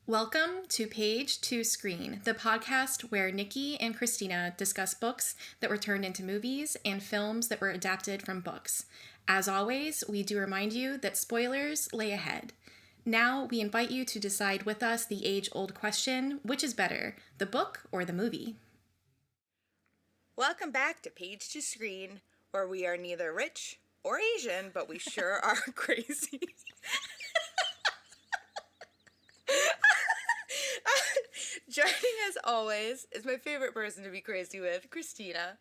Welcome to Page to Screen, the podcast where Nikki and Christina discuss books that were turned into movies and films that were adapted from books. As always, we do remind you that spoilers lay ahead. Now, we invite you to decide with us the age-old question, which is better, the book or the movie? Welcome back to Page to Screen, where we are neither rich or Asian, but we sure are crazy. Joining as always is my favorite person to be crazy with, Christina.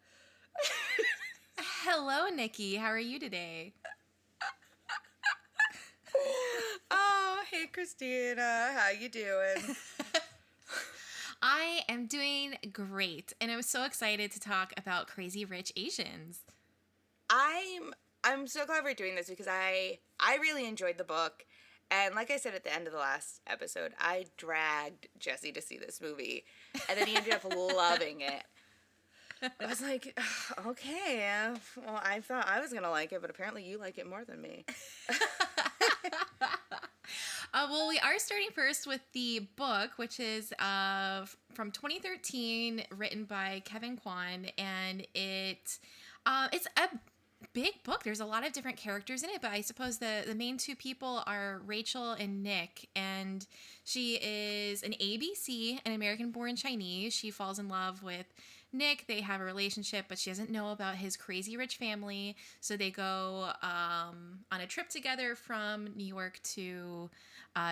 Hello, Nikki. How are you today? Oh, hey Christina, how you doing? I am doing great, and I'm so excited to talk about Crazy Rich Asians. I'm so glad we're doing this because I really enjoyed the book. And like I said at the end of the last episode, I dragged Jesse to see this movie. And then he ended up loving it. I was like, okay, well, I thought I was going to like it, but apparently you like it more than me. Well, we are starting first with the book, which is from 2013, written by Kevin Kwan, and it's a big book. There's a lot of different characters in it, but I suppose the main two people are Rachel and Nick, and she is an ABC, an American-born Chinese. She falls in love with Nick. They have a relationship, but she doesn't know about his crazy rich family, so they go on a trip together from New York to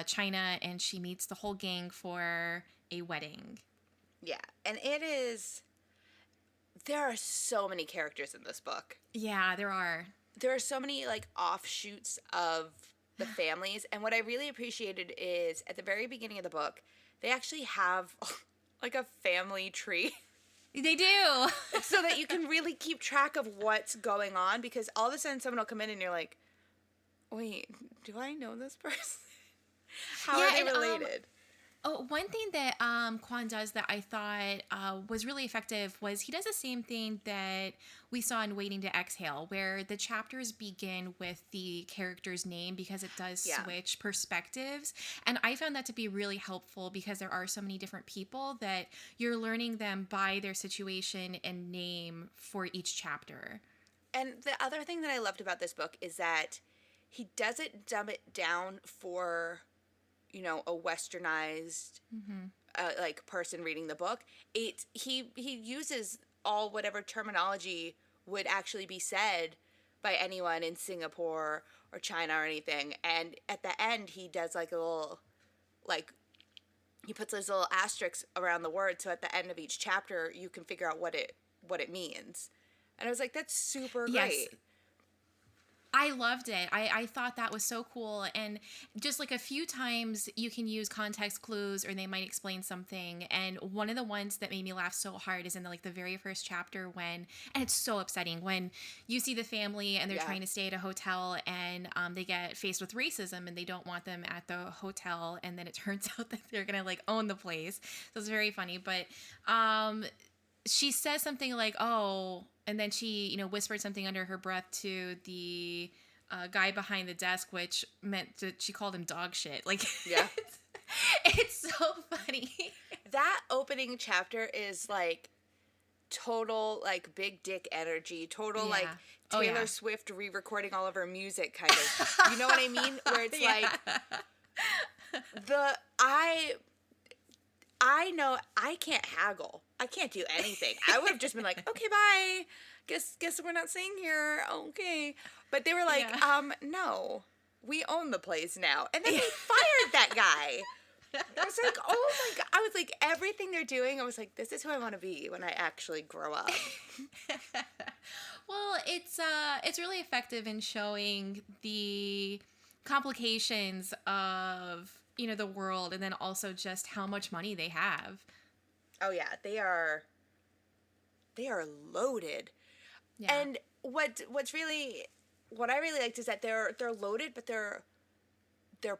China, and she meets the whole gang for a wedding. Yeah, and there are so many characters in this book. Yeah, there are. There are so many, like, offshoots of the families, and what I really appreciated is, at the very beginning of the book, they actually have, like, a family tree. They do. So that you can really keep track of what's going on, because all of a sudden someone will come in and you're like, wait, do I know this person? How are they related? One thing that Kwan does that I thought was really effective was he does the same thing that we saw in Waiting to Exhale, where the chapters begin with the character's name because it does switch perspectives. And I found that to be really helpful because there are so many different people that you're learning them by their situation and name for each chapter. And the other thing that I loved about this book is that he doesn't dumb it down for, you know, a westernized like person reading the book. He uses all whatever terminology would actually be said by anyone in Singapore or China or anything. And at the end, he does like a little, like, he puts those little asterisks around the word, so at the end of each chapter you can figure out what it means. And I was like, that's super great. Yes. I loved it. I thought that was so cool. And just like a few times you can use context clues or they might explain something. And one of the ones that made me laugh so hard is in the very first chapter and it's so upsetting when you see the family and they're trying to stay at a hotel and they get faced with racism and they don't want them at the hotel. And then it turns out that they're going to like own the place. So it's very funny. But she says something like, oh, and then she, whispered something under her breath to the guy behind the desk, which meant that she called him dog shit. Like, yeah, it's so funny. That opening chapter is like total like big dick energy, total like Taylor Swift re-recording all of her music kind of. You know what I mean? Where it's like I know I can't haggle. I can't do anything. I would have just been like, okay, bye. Guess we're not staying here. Okay. But they were like, no, we own the place now. And then they fired that guy. I was like, oh my God. I was like, everything they're doing, I was like, this is who I want to be when I actually grow up. Well, it's really effective in showing the complications of the world, and then also just how much money they have. Oh yeah, they are loaded. Yeah. And what I really liked is that they're loaded, but they're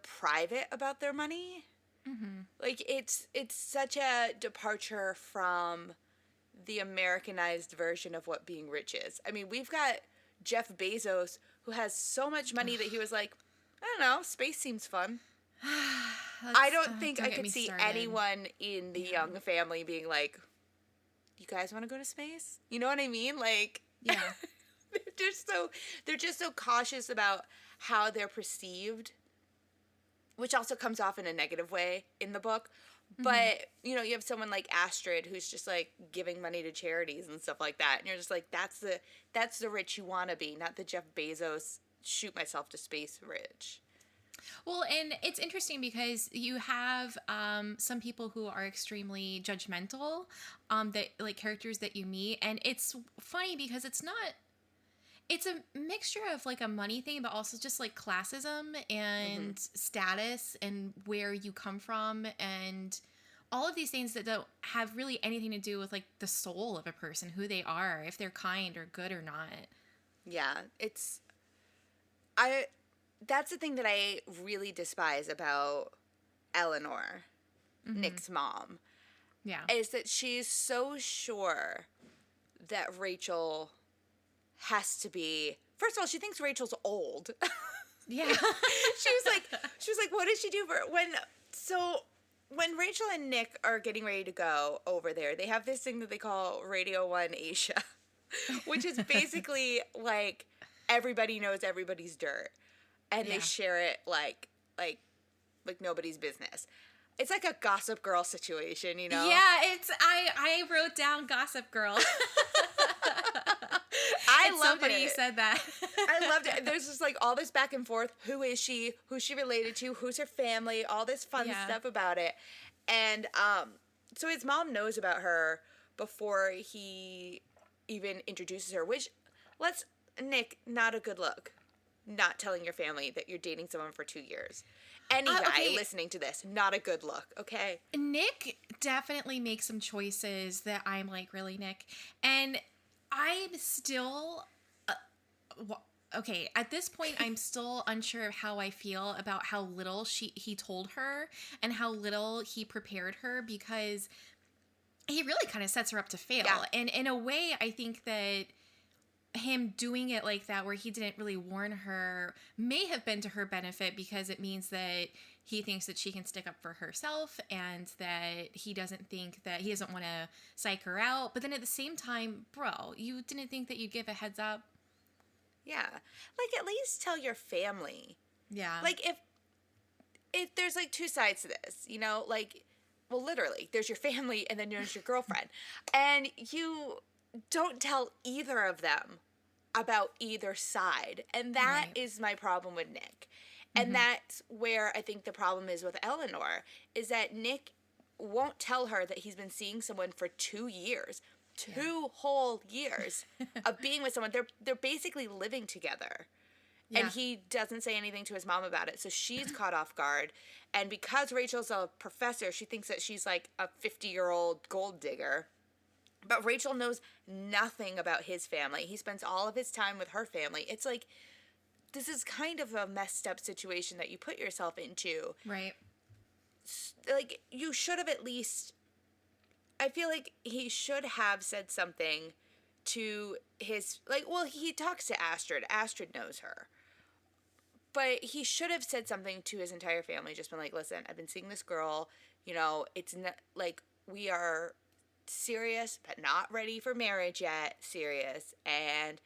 private about their money. Mm-hmm. Like it's such a departure from the Americanized version of what being rich is. I mean, we've got Jeff Bezos, who has so much money that he was like, I don't know, space seems fun. I don't think Don't I get could me see started. anyone in the Yeah. Young family being like, you guys want to go to space? You know what I mean? Like, Yeah. they're just so cautious about how they're perceived, which also comes off in a negative way in the book. Hmm. But, you know, you have someone like Astrid who's just like giving money to charities and stuff like that. And you're just like, that's the rich you want to be, not the Jeff Bezos shoot myself to space rich. Well, and it's interesting because you have some people who are extremely judgmental, that like characters that you meet, and it's funny because it's a mixture of like a money thing, but also just like classism Hmm. and status and where you come from and all of these things that don't have really anything to do with like the soul of a person, who they are, if they're kind or good or not. Yeah, I, that's the thing that I really despise about Eleanor, Hmm. Nick's mom, Yeah. is that she's so sure that Rachel has to be. First of all, she thinks Rachel's old. Yeah. she was like, what does she do for when? So when Rachel and Nick are getting ready to go over there, they have this thing that they call Radio One Asia, which is basically like everybody knows everybody's dirt, and they Yeah. share it like nobody's business. It's like a Gossip Girl situation, you know? Yeah, I wrote down Gossip Girl. I It's so loved funny you it. said that. I loved it. There's just like all this back and forth. Who is she? Who's she related to? Who's her family? All this fun Yeah. stuff about it. And so his mom knows about her before he even introduces her, which let's Nick, not a good look. Not telling your family that you're dating someone for 2 years. Any guy Okay, listening to this, not a good look, okay? Nick definitely makes some choices that I'm like, really, Nick? And I'm still okay, at this point I'm still unsure of how I feel about how little he told her and how little he prepared her, because he really kind of sets her up to fail. Yeah. And in a way, I think that him doing it like that, where he didn't really warn her, may have been to her benefit, because it means that he thinks that she can stick up for herself and that he doesn't want to psych her out. But then at the same time, bro, you didn't think that you'd give a heads up? Yeah. Like at least tell your family. Yeah. Like if there's like two sides to this, you know, like well literally, there's your family and then there's your girlfriend. And you don't tell either of them about either side. And that Right. is my problem with Nick. And Hmm. that's where I think the problem is with Eleanor is that Nick won't tell her that he's been seeing someone for 2 years. Yeah. 2 whole years of being with someone. They're basically living together. And Yeah. he doesn't say anything to his mom about it. So she's caught off guard. And because Rachel's a professor, she thinks that she's like a 50-year-old gold digger. But Rachel knows nothing about his family. He spends all of his time with her family. It's like, this is kind of a messed up situation that you put yourself into. Right. Like, you should have at least. I feel like he should have said something to his. Like, well, he talks to Astrid. Astrid knows her. But he should have said something to his entire family. Just been like, listen, I've been seeing this girl. You know, it's not like we are serious, but not ready for marriage yet. Serious. And,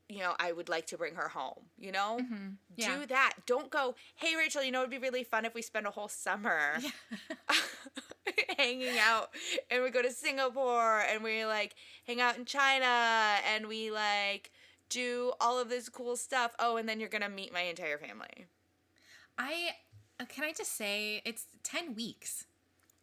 you know, I would like to bring her home, you know? Hmm. Yeah. Do that. Don't go, hey, Rachel, you know, it'd be really fun if we spent a whole summer Yeah. hanging out and we go to Singapore and we like hang out in China and we like do all of this cool stuff. Oh, and then you're going to meet my entire family. I can I just say it's 10 weeks.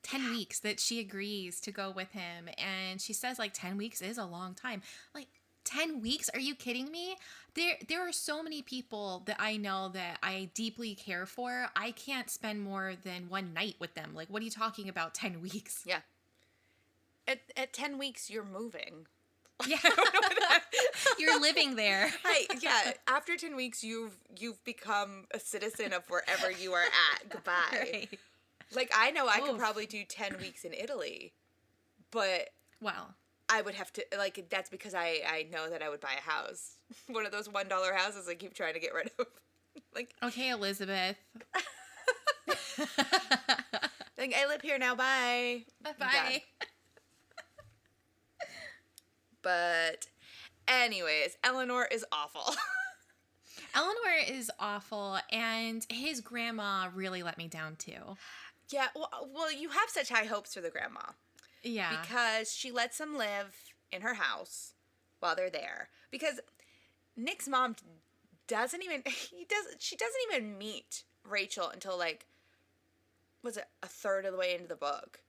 10 weeks that she agrees to go with him, and she says like 10 weeks is a long time. Like 10 weeks? Are you kidding me? There are so many people that I know that I deeply care for. I can't spend more than one night with them. Like, what are you talking about 10 weeks? Yeah. At 10 weeks, you're moving. Yeah. You're living there. Yeah. After 10 weeks, you've become a citizen of wherever you are at. Goodbye. Right. Like, I know I could Oof. probably do 10 weeks in Italy, but Well, I would have to, like, that's because I know that I would buy a house. One of those $1 houses I keep trying to get rid of. Like, okay, Elizabeth. Like, I live here now, bye. I'm done. Bye. But anyways, Eleanor is awful. Eleanor is awful, and his grandma really let me down too. Yeah, well, you have such high hopes for the grandma. Yeah. Because she lets them live in her house while they're there. Because Nick's mom she doesn't even meet Rachel until, like, was it a third of the way into the book?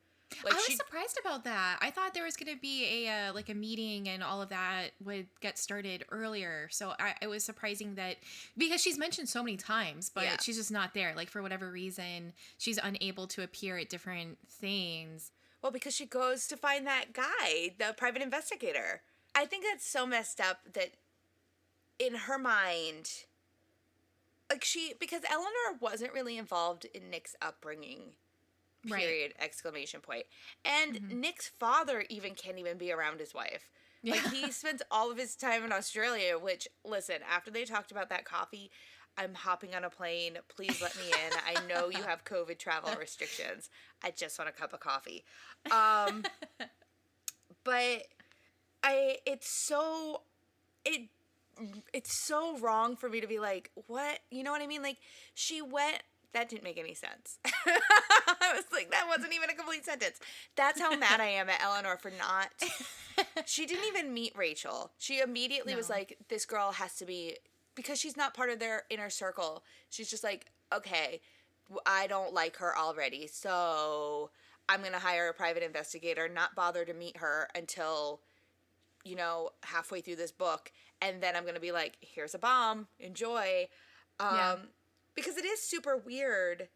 Like, I was surprised about that. I thought there was going to be a like a meeting and all of that would get started earlier. So it was surprising that, because she's mentioned so many times, but Yeah. she's just not there. Like, for whatever reason, she's unable to appear at different things. Well, because she goes to find that guy, the private investigator. I think that's so messed up that in her mind, like, because Eleanor wasn't really involved in Nick's upbringing. Period, exclamation point. And Nick's father even can't even be around his wife. Yeah. Like, he spends all of his time in Australia, which, listen, after they talked about that coffee, I'm hopping on a plane. Please let me in. I know you have COVID travel restrictions. I just want a cup of coffee. But it's so wrong for me to be like, what? You know what I mean? Like, that didn't make any sense. I was like, that wasn't even a complete sentence. That's how mad I am at Eleanor for not. She didn't even meet Rachel. She immediately was like, this girl has to be, because she's not part of their inner circle. She's just like, okay, I don't like her already, so I'm going to hire a private investigator, not bother to meet her until, halfway through this book. And then I'm going to be like, here's a bomb. Enjoy. Because it is super weird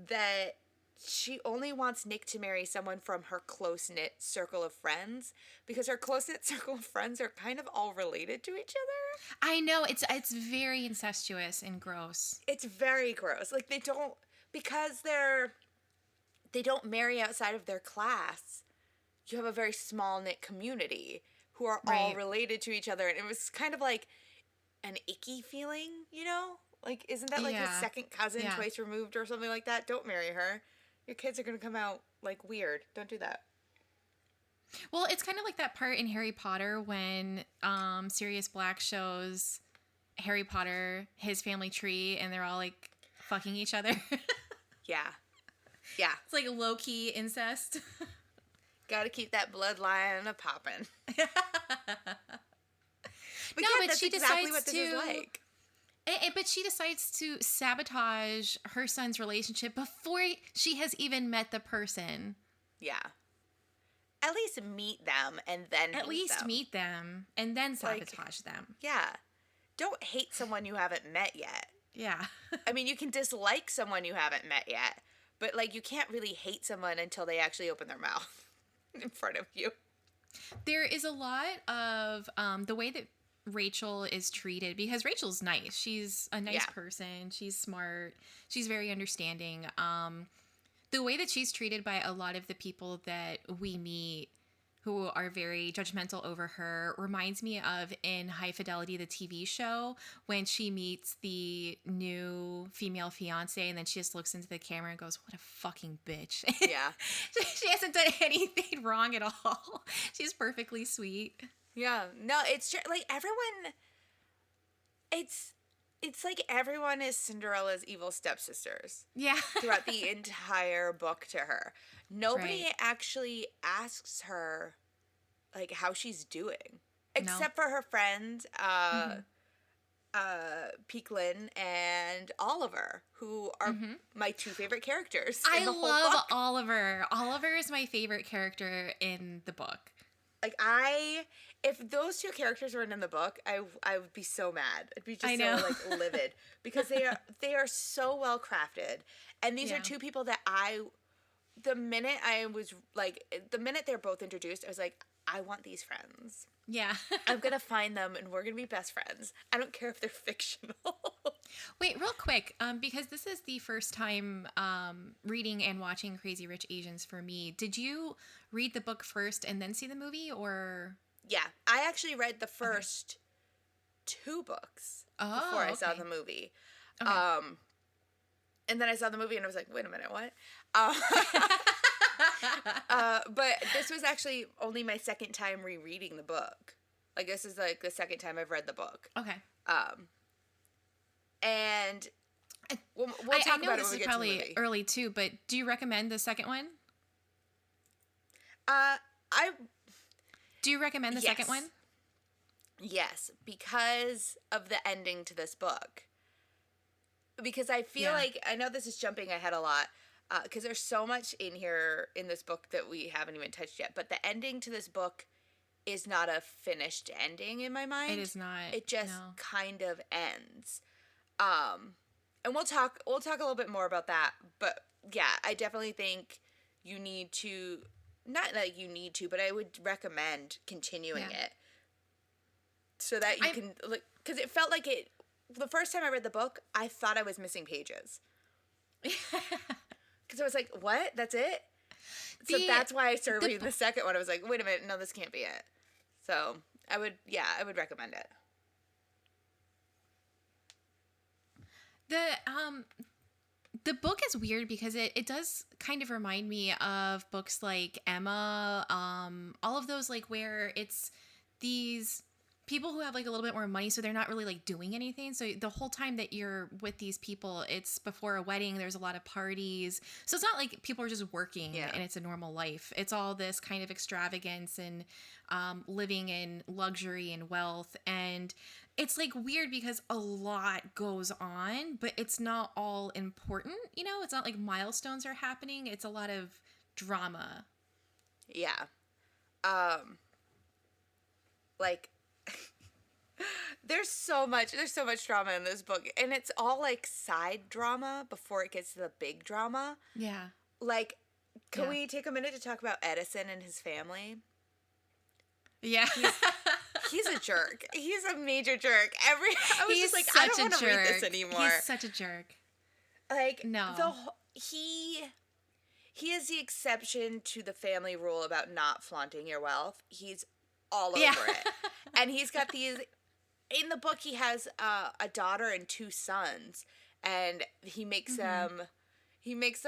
that she only wants Nick to marry someone from her close-knit circle of friends, because her close-knit circle of friends are kind of all related to each other. I know, it's very incestuous and gross. It's very gross. Like, they don't marry outside of their class. You have a very small-knit community who are all related to each other, and it was kind of like an icky feeling, Like, isn't that like his second cousin twice removed or something like that? Don't marry her. Your kids are going to come out, like, weird. Don't do that. Well, it's kind of like that part in Harry Potter when Sirius Black shows Harry Potter his family tree and they're all, like, fucking each other. Yeah. Yeah. It's like low-key incest. Gotta keep that bloodline a-poppin'. But no, yeah, but that's she exactly decides what this is like. But she decides to sabotage her son's relationship before she has even met the person. Yeah. At least meet them and then meet them and then sabotage them. Yeah. Don't hate someone you haven't met yet. Yeah. I mean, you can dislike someone you haven't met yet, but, like, you can't really hate someone until they actually open their mouth in front of you. There is a lot of the way that Rachel is treated, because Rachel's nice. She's a nice person. She's smart. She's very understanding. The way that she's treated by a lot of the people that we meet who are very judgmental over her reminds me of in High Fidelity, the TV show, when she meets the new female fiance and then she just looks into the camera and goes, what a fucking bitch. Yeah. She hasn't done anything wrong at all. She's perfectly sweet. Yeah. No, it's just, like, everyone, it's like everyone is Cinderella's evil stepsisters. Yeah. Throughout the entire book to her. Nobody actually asks her, like, how she's doing. Except for her friend, Peaklin and Oliver, who are my two favorite characters in the whole book. I love Oliver. Oliver is my favorite character in the book. Like, if those two characters weren't in the book, I would be so mad. I'd be just so, like, livid. Because they are so well crafted. And these are two people that the minute they're both introduced, I was like, I want these friends. Yeah. I'm going to find them and we're going to be best friends. I don't care if they're fictional. Wait, real quick, because this is the first time reading and watching Crazy Rich Asians for me. Did you read the book first and then see the movie, or? Yeah, I actually read the first two books before I saw the movie. Okay. And then I saw the movie and I was like, wait a minute, what? But this was actually only my second time rereading the book. Like, this is like the second time I've read the book. Okay. And we'll talk about it when we get to the movie. I know this is probably early too, but do you recommend the second one? Do you recommend the second one? Yes, because of the ending to this book. Because I feel like, I know this is jumping ahead a lot, because there's so much in here in this book that we haven't even touched yet, but the ending to this book is not a finished ending in my mind. It is not. It just kind of ends. And we'll talk a little bit more about that, but yeah, I definitely think you need to, not that you need to, but I would recommend continuing it so that you can, like, because it felt like the first time I read the book, I thought I was missing pages. Because I was like, what? That's it? So that's why I started reading the second one. I was like, wait a minute, no, this can't be it. So I would recommend it. The book is weird because it does kind of remind me of books like Emma, all of those, like, where it's these people who have like a little bit more money, so they're not really like doing anything. So the whole time that you're with these people, it's before a wedding, there's a lot of parties. So it's not like people are just working and it's a normal life. It's all this kind of extravagance and living in luxury and wealth. And it's like weird because a lot goes on, but it's not all important. You know, it's not like milestones are happening. It's a lot of drama. Yeah. Like, there's so much drama in this book, and it's all like side drama before it gets to the big drama. Yeah. Like, can we take a minute to talk about Edison and his family? Yeah. He's a jerk. He's a major jerk. I was just like, I don't want to read this anymore. He's such a jerk. Like, no. He is the exception to the family rule about not flaunting your wealth. He's all over it. And he's got these, in the book, he has a daughter and two sons, and he makes them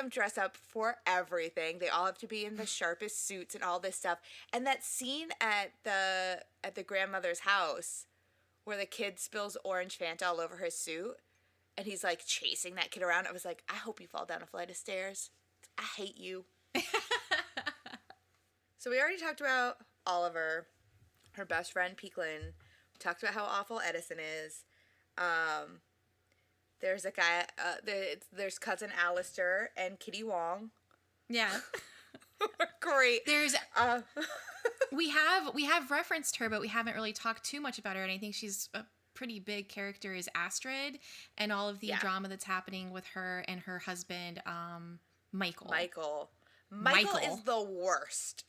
dress up for everything. They all have to be in the sharpest suits and all this stuff. And that scene at the grandmother's house where the kid spills orange Fanta all over his suit, and he's like chasing that kid around. I was like, I hope you fall down a flight of stairs. I hate you. So we already talked about Oliver, her best friend Peaklin. We talked about how awful Edison is. There's a guy, there's cousin Alistair and Kitty Wong. Yeah. Great. There's we have referenced her, but we haven't really talked too much about her, and I think she's a pretty big character is Astrid, and all of the drama that's happening with her and her husband, Michael. Michael is the worst.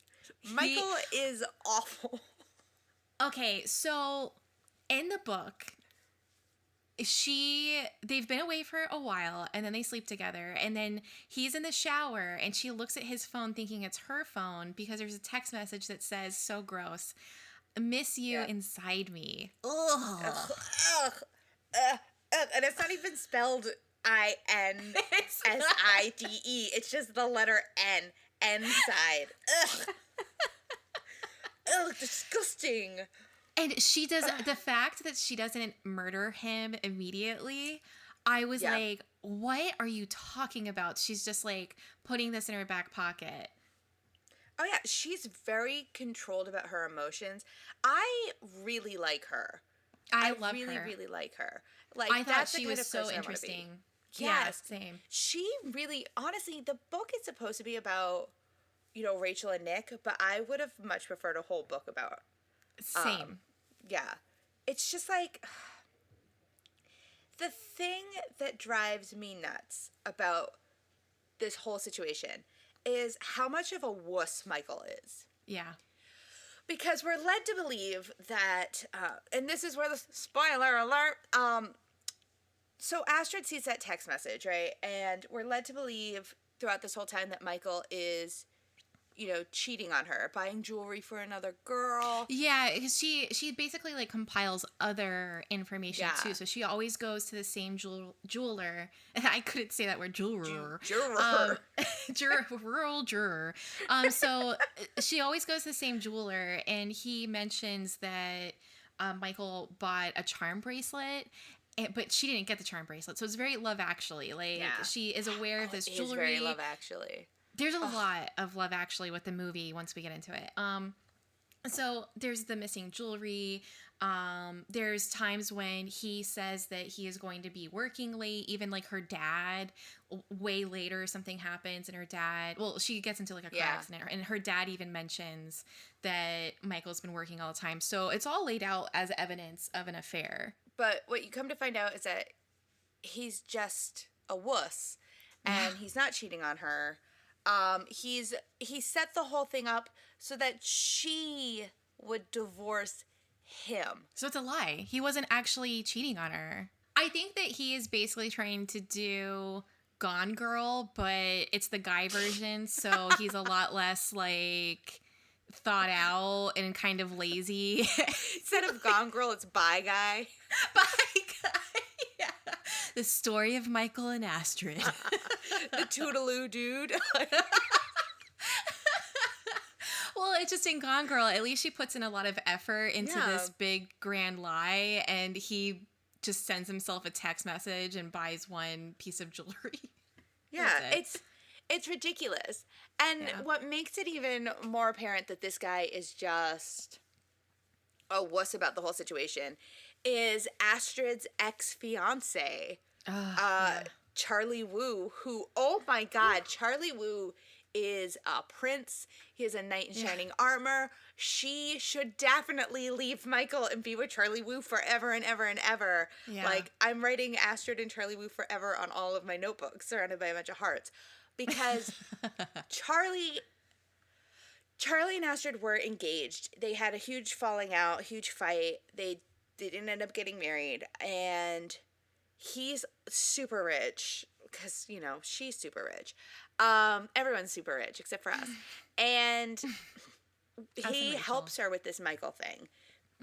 Michael is awful. Okay, so in the book, they've been away for a while, and then they sleep together, and then he's in the shower, and she looks at his phone thinking it's her phone because there's a text message that says, so gross, miss you inside me. Ugh. And it's not even spelled INSIDE. It's just the letter N. Inside. Ugh. Ugh, disgusting. And she does, the fact that she doesn't murder him immediately, I was like, what are you talking about? She's just like putting this in her back pocket. Oh yeah, she's very controlled about her emotions. I really like her. I love really, her. Really like her. Like, I thought that's she the kind was of so person interesting. Yes. Yeah, same. She really, honestly, the book is supposed to be about, Rachel and Nick, but I would have much preferred a whole book about. Same. Yeah. It's just like, the thing that drives me nuts about this whole situation is how much of a wuss Michael is. Yeah. Because we're led to believe that, and this is where the spoiler alert, so Astrid sees that text message, right? And we're led to believe throughout this whole time that Michael is, cheating on her, buying jewelry for another girl. Yeah, because she basically like compiles other information Yeah. too. So she always goes to the same jeweler. I couldn't say that word, jeweler. Juror. Rural juror. So she always goes to the same jeweler, and he mentions that Michael bought a charm bracelet. But she didn't get the charm bracelet, so it's very Love Actually. Like she is aware of this It jewelry. is very Love Actually. There's a lot of Love Actually with the movie once we get into it. So there's the missing jewelry. There's times when he says that he is going to be working late. Even like her dad, way later, something happens, and her dad. Well, she gets into like a car accident, and her dad even mentions that Michael's been working all the time. So it's all laid out as evidence of an affair. But what you come to find out is that he's just a wuss, and he's not cheating on her. He set the whole thing up so that she would divorce him. So it's a lie. He wasn't actually cheating on her. I think that he is basically trying to do Gone Girl, but it's the guy version, so he's a lot less like thought out and kind of lazy. Instead of Gone Girl, it's Bye Guy. Bye Guy. Yeah. The story of Michael and Astrid. The Toodaloo dude. Well, it's just in Gone Girl, at least she puts in a lot of effort into this big grand lie, and he just sends himself a text message and buys one piece of jewelry. Yeah, it's ridiculous. And what makes it even more apparent that this guy is just a wuss about the whole situation is Astrid's ex-fiance, Charlie Wu, who, oh my God, Charlie Wu is a prince. He has a knight in shining armor. She should definitely leave Michael and be with Charlie Wu forever and ever and ever. Yeah. Like, I'm writing Astrid and Charlie Wu forever on all of my notebooks, surrounded by a bunch of hearts. Because Charlie and Astrid were engaged. They had a huge falling out, huge fight. They didn't end up getting married. And he's super rich because, she's super rich. Everyone's super rich except for us. And he helps her with this Michael thing.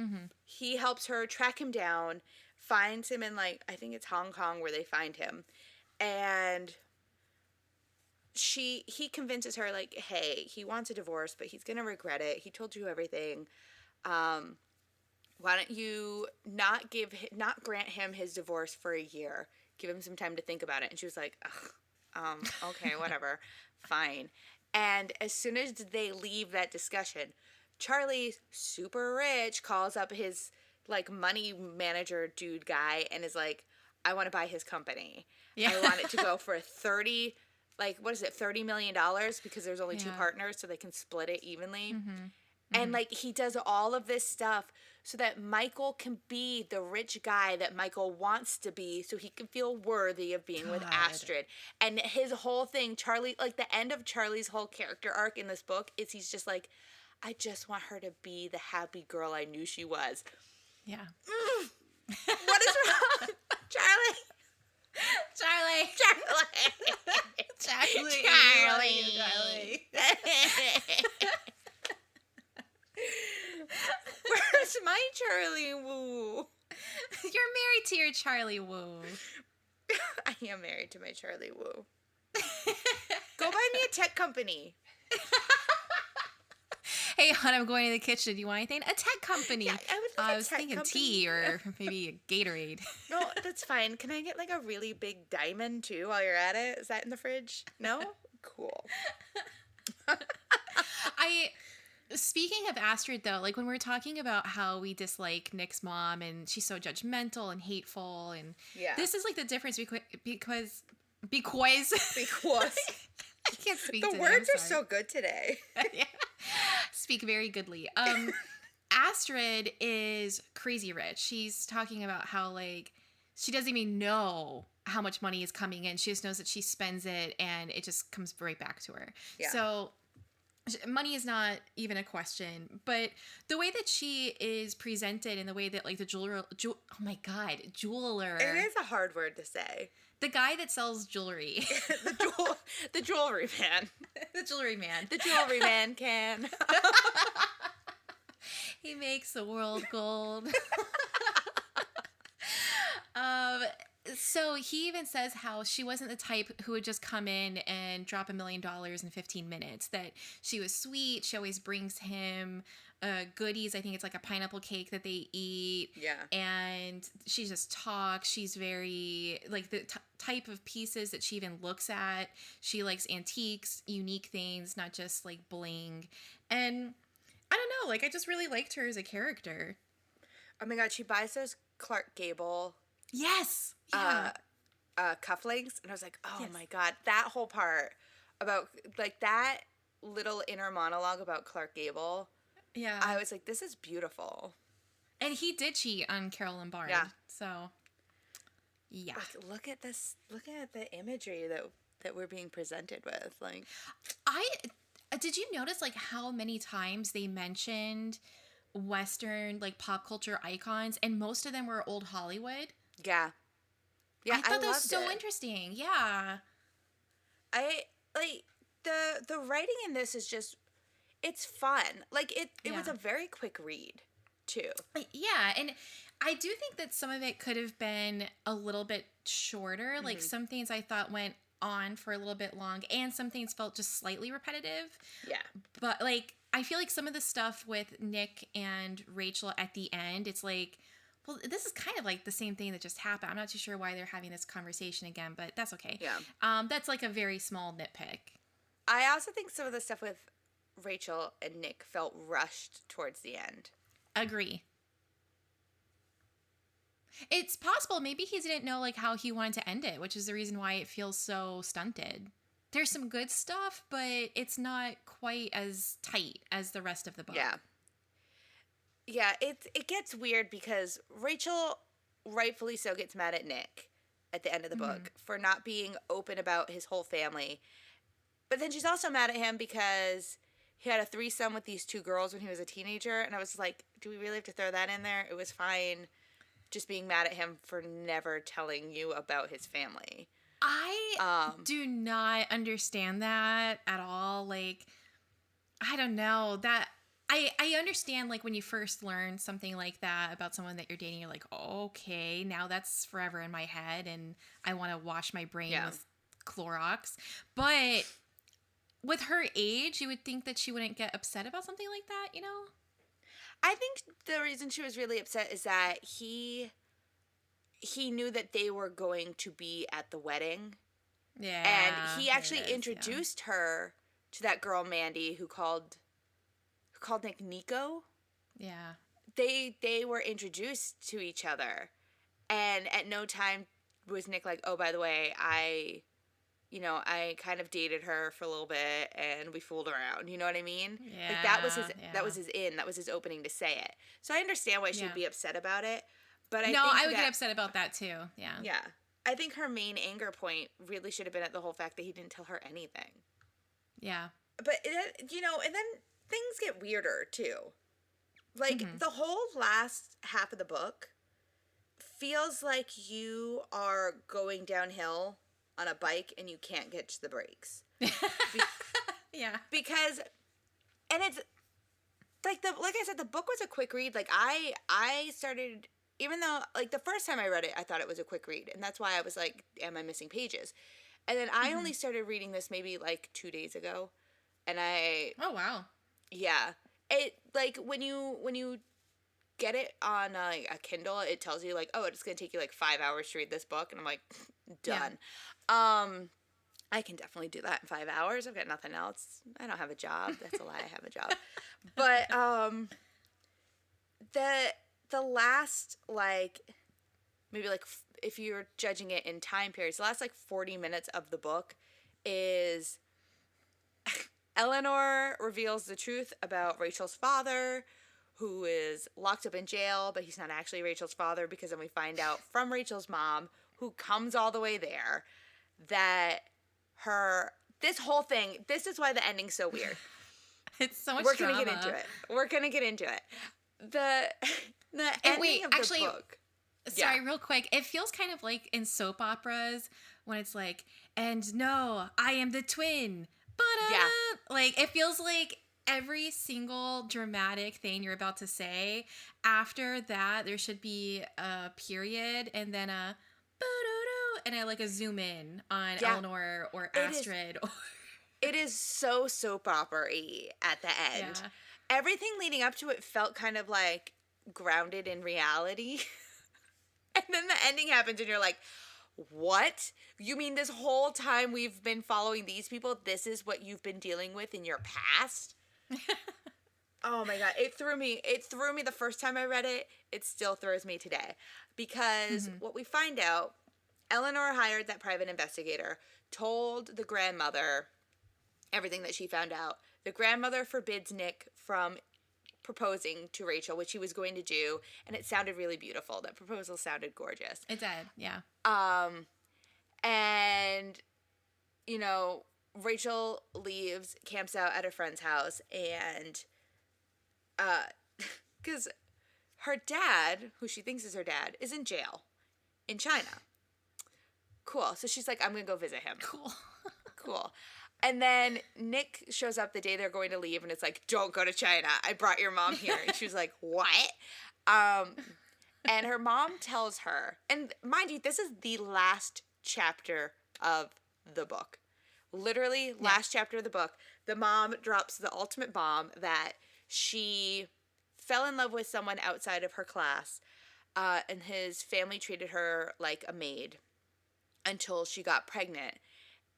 Mm-hmm. He helps her track him down, finds him in, I think it's Hong Kong where they find him. And he convinces her, hey, he wants a divorce, but he's going to regret it. He told you everything. Why don't you not grant him his divorce for a year? Give him some time to think about it. And she was like, okay, whatever, fine. And as soon as they leave that discussion, Charlie, super rich, calls up his money manager dude guy and is like, I want to buy his company. Yeah. I want it to go for $30 million because there's only two partners, so they can split it evenly. Mm-hmm. And he does all of this stuff so that Michael can be the rich guy that Michael wants to be, so he can feel worthy of being with Astrid. And his whole thing, Charlie, the end of Charlie's whole character arc in this book is he's just like, I just want her to be the happy girl I knew she was. Yeah. What is wrong? Charlie. Where's my Charlie Wu? You're married to your Charlie Wu. I am married to my Charlie Wu. Go buy me a tech company. Hey, hon, I'm going to the kitchen. Do you want anything? A tech company. Yeah, I was thinking tea or maybe a Gatorade. No, that's fine. Can I get a really big diamond too while you're at it? Is that in the fridge? No? Cool. Speaking of Astrid, though, when we're talking about how we dislike Nick's mom and she's so judgmental and hateful, and this is the difference because I can't speak the today, words are so good today. Yeah. Speak very goodly. Astrid is crazy rich. She's talking about how she doesn't even know how much money is coming in. She just knows that she spends it and it just comes right back to her. Yeah. So money is not even a question, but the way that she is presented and the way that the jeweler. Oh my God, jeweler. It is a hard word to say. The guy that sells jewelry. The jewelry man. The jewelry man. The jewelry man can. He makes the world gold. um, so he even says how she wasn't the type who would just come in and drop $1 million in 15 minutes. That she was sweet. She always brings him goodies. I think it's like a pineapple cake that they eat. Yeah. And she just talks. She's very, like, the type of pieces that she even looks at. She likes antiques, unique things, not just like bling. And I don't know, like, I just really liked her as a character. Oh my God, she buys those Clark Gable Yes. Yeah. cufflinks, and I was like, oh Yes. my God, that whole part about, like, that little inner monologue about Clark Gable. Yeah. I was like, this is beautiful. And he did cheat on Carol Lombard. Yeah. So, yeah. Like, look at this. Look at the imagery that we're being presented with. Like, Did you notice, like, how many times they mentioned Western, like, pop culture icons, and most of them were old Hollywood? yeah. Yeah, I thought that was loved so it. interesting. Yeah. I like the writing in this is just, it's fun. Like, it was Yeah. a very quick read, too. Yeah, and I do think that some of it could have been a little bit shorter. Like, some things I thought went on for a little bit long, and some things felt just slightly repetitive. Yeah. But, like, I feel like some of the stuff with Nick and Rachel at the end, it's like, well, this is kind of like the same thing that just happened. I'm not too sure why they're having this conversation again, but that's okay. Yeah. That's like a very small nitpick. I also think some of the stuff with Rachel and Nick felt rushed towards the end. Agree. It's possible maybe he didn't know, like, how he wanted to end it, which is the reason why it feels so stunted. There's some good stuff, but it's not quite as tight as the rest of the book. Yeah. Yeah, it gets weird because Rachel, rightfully so, gets mad at Nick at the end of the book for not being open about his whole family. But then she's also mad at him because he had a threesome with these two girls when he was a teenager. And I was like, do we really have to throw that in there? It was fine just being mad at him for never telling you about his family. I do not understand that at all. Like, I don't know. That I understand, like, when you first learn something like that about someone that you're dating, you're like, oh, okay, now that's forever in my head, and I want to wash my brain with Clorox. But with her age, you would think that she wouldn't get upset about something like that, you know? I think the reason she was really upset is that he knew that they were going to be at the wedding. Yeah. And he actually introduced her to that girl, Mandy, who called Nick Nico. Yeah. They were introduced to each other. And at no time was Nick like, oh, by the way, I kind of dated her for a little bit and we fooled around. You know what I mean? Yeah. Like, that was his opening to say it. So I understand why she would be upset about it. But I would get upset about that too. Yeah. Yeah. I think her main anger point really should have been at the whole fact that he didn't tell her anything. Yeah. But, and then things get weirder too. Like, the whole last half of the book feels like you are going downhill on a bike and you can't get to the brakes. Yeah. Because, and it's, like I said, the book was a quick read. Like, I started, even though, like, the first time I read it, I thought it was a quick read. And that's why I was like, am I missing pages? And then I only started reading this maybe, like, 2 days ago. And Oh, wow. Yeah. It, like, when you get it on a Kindle, it tells you, like, oh, it's going to take you, like, 5 hours to read this book. And I'm like, done. Yeah. I can definitely do that in 5 hours. I've got nothing else. I don't have a job. That's a lie. I have a job. But the last, like, maybe, like, if you're judging it in time periods, the last, like, 40 minutes of the book is Eleanor reveals the truth about Rachel's father, who is locked up in jail, but he's not actually Rachel's father, because then we find out from Rachel's mom, who comes all the way there, that this whole thing, this is why the ending's so weird. It's so much We're drama. gonna get into it. The ending of the book. Yeah. Sorry, real quick. It feels kind of like in soap operas when it's like, and no, I am the twin. Yeah. Ba-da! Like, it feels like every single dramatic thing you're about to say, after that, there should be a period and then a ba-do-do, and I like a zoom in on Yeah. Eleanor or It is Astrid. it is so soap opera-y at the end. Yeah. Everything leading up to it felt kind of like grounded in reality. And then the ending happens and you're like, "What? You mean this whole time we've been following these people, this is what you've been dealing with in your past?" Oh my god, it threw me. It threw me the first time I read it. It still throws me today. Because Mhm. what we find out, Eleanor hired that private investigator, told the grandmother everything that she found out. The grandmother forbids Nick from proposing to Rachel, which he was going to do, and it sounded really beautiful. That proposal sounded gorgeous. It did, yeah. Um, and you know, Rachel leaves, camps out at a friend's house, and because her dad, who she thinks is her dad, is in jail in China. Cool. So she's like, I'm gonna go visit him. Cool. Cool. And then Nick shows up the day they're going to leave, and it's like, don't go to China. I brought your mom here. And she was like, what? And her mom tells her, and mind you, this is the last chapter of the book. Literally, last chapter of the book, the mom drops the ultimate bomb that she fell in love with someone outside of her class, and his family treated her like a maid until she got pregnant.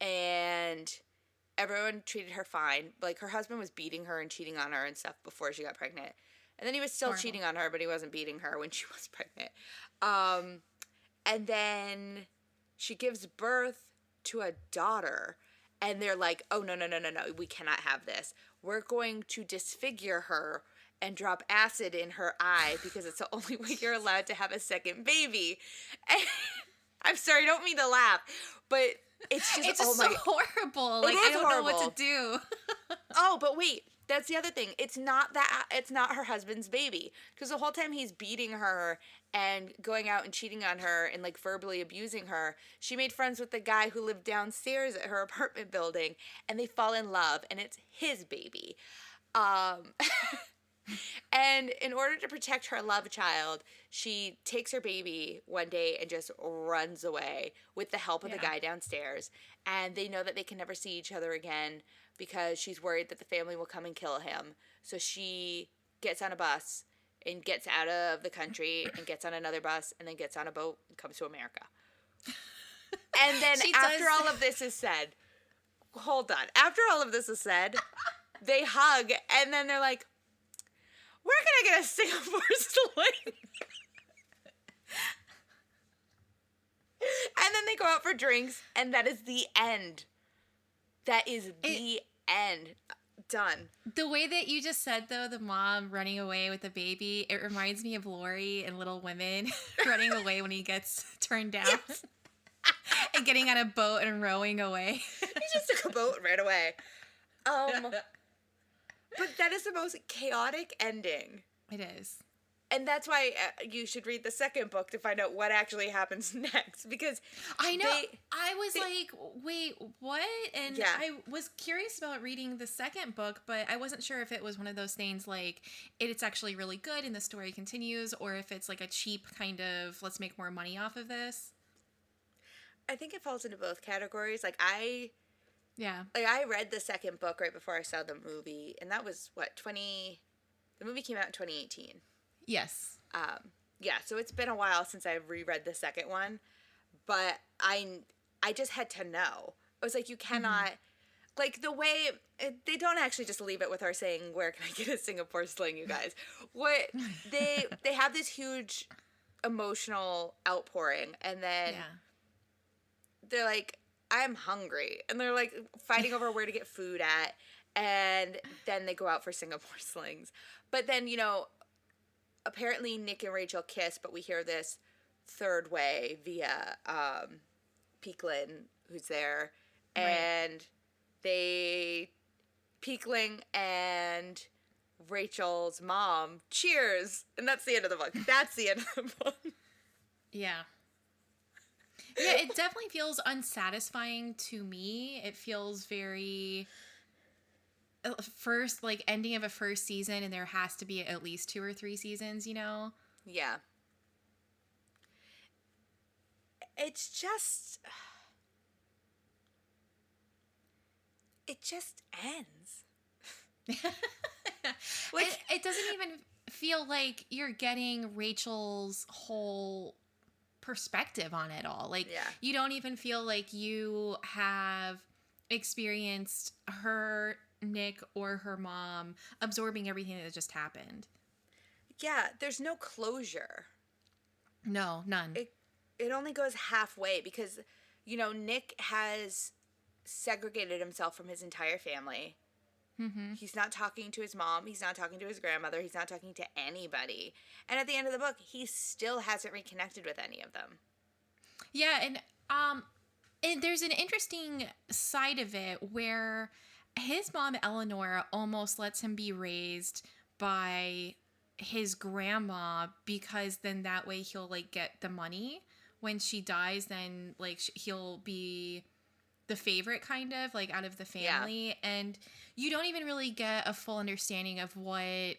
And everyone treated her fine. Like, her husband was beating her and cheating on her and stuff before she got pregnant. And then he was still Horrible. cheating on her, but he wasn't beating her when she was pregnant. And then she gives birth to a daughter. And they're like, oh, no, we cannot have this. We're going to disfigure her and drop acid in her eye because it's the only way you're allowed to have a second baby. And I'm sorry, I don't mean to laugh, but it's just, It's oh just my, so horrible. Like, is I don't know horrible. what to do. Oh, but wait, that's the other thing. It's not her husband's baby, because the whole time he's beating her and going out and cheating on her and like verbally abusing her, she made friends with the guy who lived downstairs at her apartment building, and they fall in love, and it's his baby. And in order to protect her love child, she takes her baby one day and just runs away with the help of the guy downstairs. And they know that they can never see each other again because she's worried that the family will come and kill him. So she gets on a bus and gets out of the country and gets on another bus and then gets on a boat and comes to America. And then after all of this is said, hold on. After all of this is said, they hug and then they're like, where can I get a Singapore sling? And then they go out for drinks, and that is the end. That is the end. Done. The way that you just said, though, the mom running away with the baby, it reminds me of Lori in Little Women running away when he gets turned down. Yes. And getting on a boat and rowing away. He just took a boat and ran away. But that is the most chaotic ending. It is. And that's why you should read the second book to find out what actually happens next. Because I know. I was like, wait, what? And Yeah. I was curious about reading the second book, but I wasn't sure if it was one of those things like it's actually really good and the story continues, or if it's like a cheap kind of let's make more money off of this. I think it falls into both categories. Yeah. I read the second book right before I saw the movie, and that was the movie came out in 2018. Yes. Yeah, so it's been a while since I reread the second one, but I just had to know. I was like, you cannot, like the way, they don't actually just leave it with her saying, where can I get a Singapore sling, you guys? What, they have this huge emotional outpouring, and then they're like, I'm hungry. And they're like fighting over where to get food at. And then they go out for Singapore slings. But then, apparently Nick and Rachel kiss, but we hear this third way via Peaklin, who's there. Right. And Peakling and Rachel's mom cheers. And that's the end of the book. That's the end of the book. Yeah. Yeah, it definitely feels unsatisfying to me. It feels very first, like ending of a first season, and there has to be at least 2 or 3 seasons, you know? Yeah. It's just, it just ends. it, Like, it doesn't even feel like you're getting Rachel's whole perspective on it all. Like, yeah. you don't even feel like you have experienced her, Nick, or her mom absorbing everything that just happened. Yeah, there's no closure. No, none. It only goes halfway because, Nick has segregated himself from his entire family. Mm-hmm. He's not talking to his mom. He's not talking to his grandmother. He's not talking to anybody. And at the end of the book, he still hasn't reconnected with any of them. Yeah, and there's an interesting side of it where his mom Eleanor almost lets him be raised by his grandma, because then that way he'll like get the money when she dies. Then like he'll be the favorite, kind of like out of the Yeah. family, and you don't even really get a full understanding of what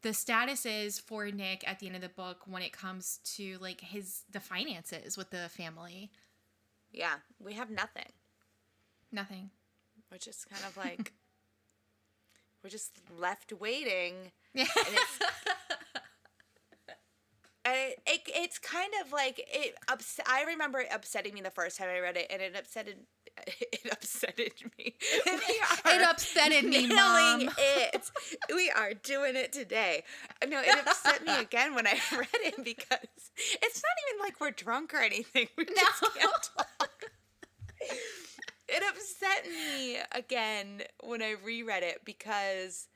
the status is for Nick at the end of the book when it comes to like the finances with the family. Yeah. We have nothing. Nothing. We're just kind of like, we're just left waiting. Yeah. It's kind of like I remember it upsetting me the first time I read it, and it upsetted me. It upsetted me, Nailing Mom. it. We are doing it today. No, it upset me again when I read it because it's not even like we're drunk or anything. We just can't talk. It upset me again when I reread it because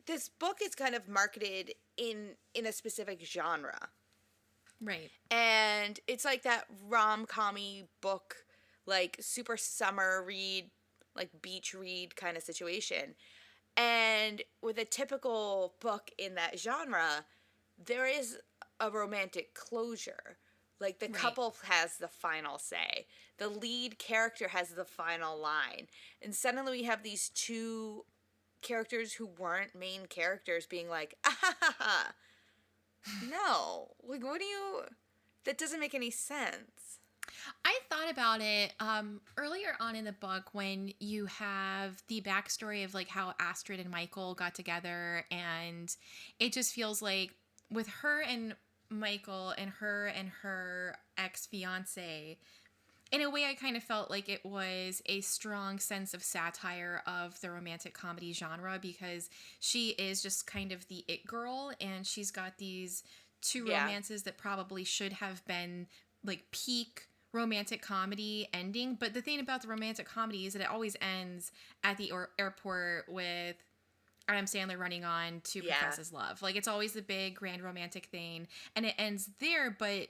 this book is kind of marketed in a specific genre. Right. And it's like that rom-com-y book, like super summer read, like beach read kind of situation. And with a typical book in that genre, there is a romantic closure. Like the Right. couple has the final say. The lead character has the final line. And suddenly we have these two characters who weren't main characters being like, ah ha ha ha. No. Like, that doesn't make any sense. I thought about it earlier on in the book when you have the backstory of like how Astrid and Michael got together, and it just feels like with her and Michael and her ex-fiance, in a way I kind of felt like it was a strong sense of satire of the romantic comedy genre, because she is just kind of the it girl, and she's got these two romances that probably should have been like peak romantic comedy ending. But the thing about the romantic comedy is that it always ends at the airport with Adam Sandler running on to profess his love. Like, it's always the big grand romantic thing, and it ends there. But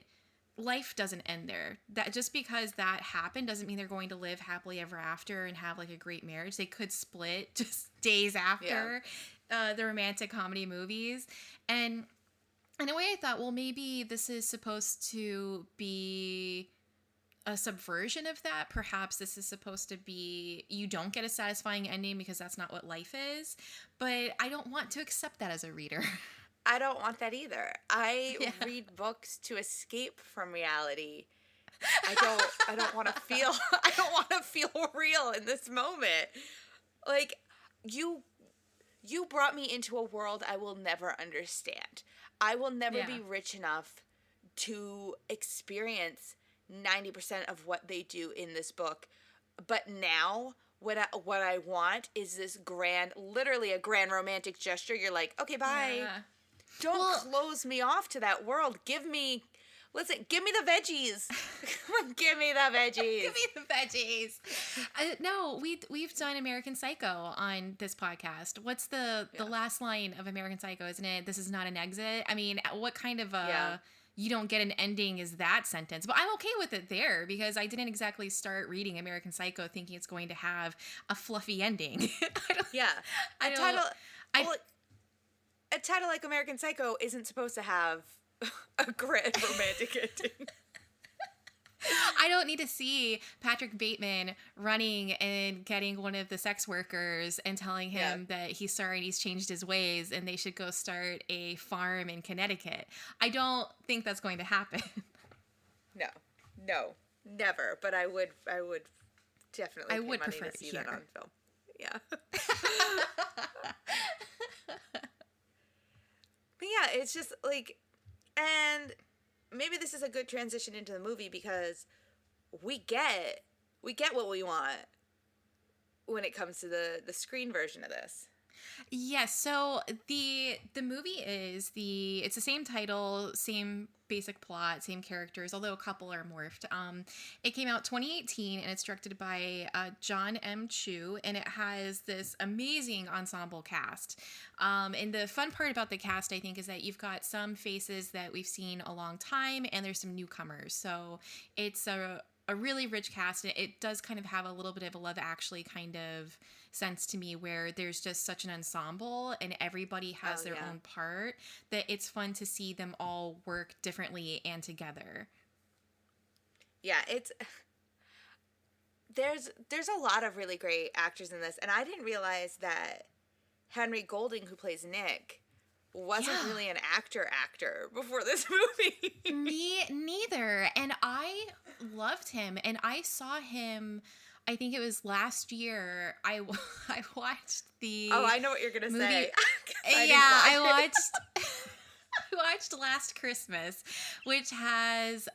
life doesn't end there. That just because that happened doesn't mean they're going to live happily ever after and have like a great marriage. They could split just days after the romantic comedy movies. And in a way I thought, well, maybe this is supposed to be a subversion of that. Perhaps this is supposed to be, you don't get a satisfying ending because that's not what life is. But I don't want to accept that as a reader. I don't want that either. I read books to escape from reality. I don't want to feel I don't want to feel real in this moment. Like, you brought me into a world I will never understand. I will never be rich enough to experience 90% of what they do in this book. But now, what I want is this literally a grand romantic gesture. You're like, okay, bye. Yeah. Don't close me off to that world. Give me the veggies. Give me the veggies. Give me the veggies. No, we've done American Psycho on this podcast. What's the last line of American Psycho? Isn't it? This is not an exit. I mean, what kind of you don't get an ending is that sentence? But I'm okay with it there, because I didn't exactly start reading American Psycho thinking it's going to have a fluffy ending. a title like American Psycho isn't supposed to have a grand romantic ending. I don't need to see Patrick Bateman running and getting one of the sex workers and telling him that he's sorry and he's changed his ways and they should go start a farm in Connecticut. I don't think that's going to happen. No, never. But I would definitely pay money prefer to see it that here. on film. Yeah. But yeah, it's just like, and maybe this is a good transition into the movie because we get what we want when it comes to the screen version of this. Yes, so the movie is it's the same title, same basic plot, same characters, although a couple are morphed. It came out 2018 and it's directed by John M. Chu, and it has this amazing ensemble cast. And the fun part about the cast, I think, is that you've got some faces that we've seen a long time, and there's some newcomers. So it's a really rich cast. It does kind of have a little bit of a Love Actually kind of sense to me, where there's just such an ensemble and everybody has their own part, that it's fun to see them all work differently and together. Yeah, there's a lot of really great actors in this, and I didn't realize that Henry Golding, who plays Nick, wasn't really an actor before this movie. Me neither. And I loved him, and I saw him, I think it was last year. I watched the Oh, I know what you're gonna movie. say. I watched Last Christmas, which has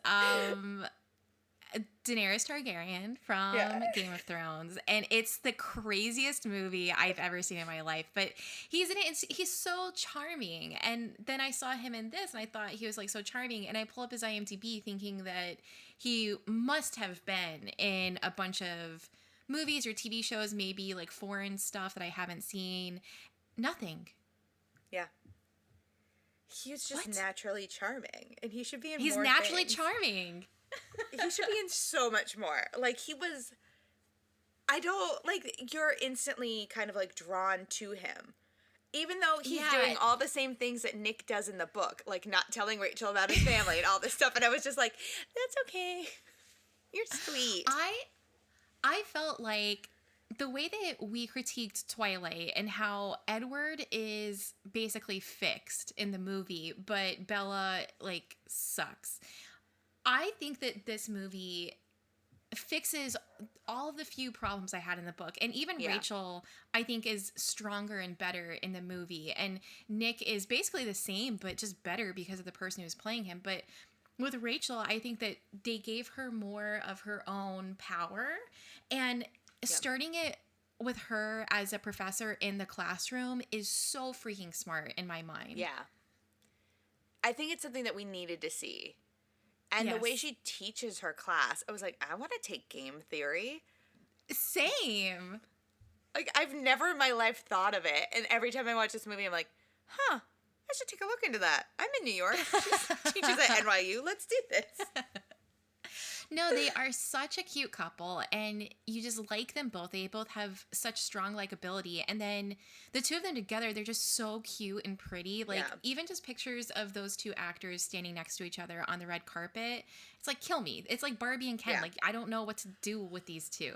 Daenerys Targaryen from Game of Thrones, and it's the craziest movie I've ever seen in my life. But he's in it, and he's so charming. And then I saw him in this, and I thought he was like so charming. And I pull up his IMDb, thinking that he must have been in a bunch of movies or TV shows, maybe like foreign stuff that I haven't seen. Nothing. Yeah. He's just naturally charming, and he should be in He's more naturally things. charming. He should be in so much more. Like, he was... you're instantly kind of, like, drawn to him. Even though he's doing all the same things that Nick does in the book, like not telling Rachel about his family and all this stuff, and I was just like, that's okay. You're sweet. I felt like the way that we critiqued Twilight and how Edward is basically fixed in the movie, but Bella, like, sucks. I think that this movie fixes all of the few problems I had in the book. And even Rachel, I think, is stronger and better in the movie. And Nick is basically the same, but just better because of the person who's playing him. But with Rachel, I think that they gave her more of her own power. And starting it with her as a professor in the classroom is so freaking smart in my mind. Yeah. I think it's something that we needed to see. And the way she teaches her class, I was like, I want to take game theory. Same. Like, I've never in my life thought of it. And every time I watch this movie, I'm like, I should take a look into that. I'm in New York. She teaches at NYU. Let's do this. No, they are such a cute couple, and you just like them both. They both have such strong likability, and then the two of them together, they're just so cute and pretty. Like, even just pictures of those two actors standing next to each other on the red carpet, it's like, kill me. It's like Barbie and Ken. Like, I don't know what to do with these two.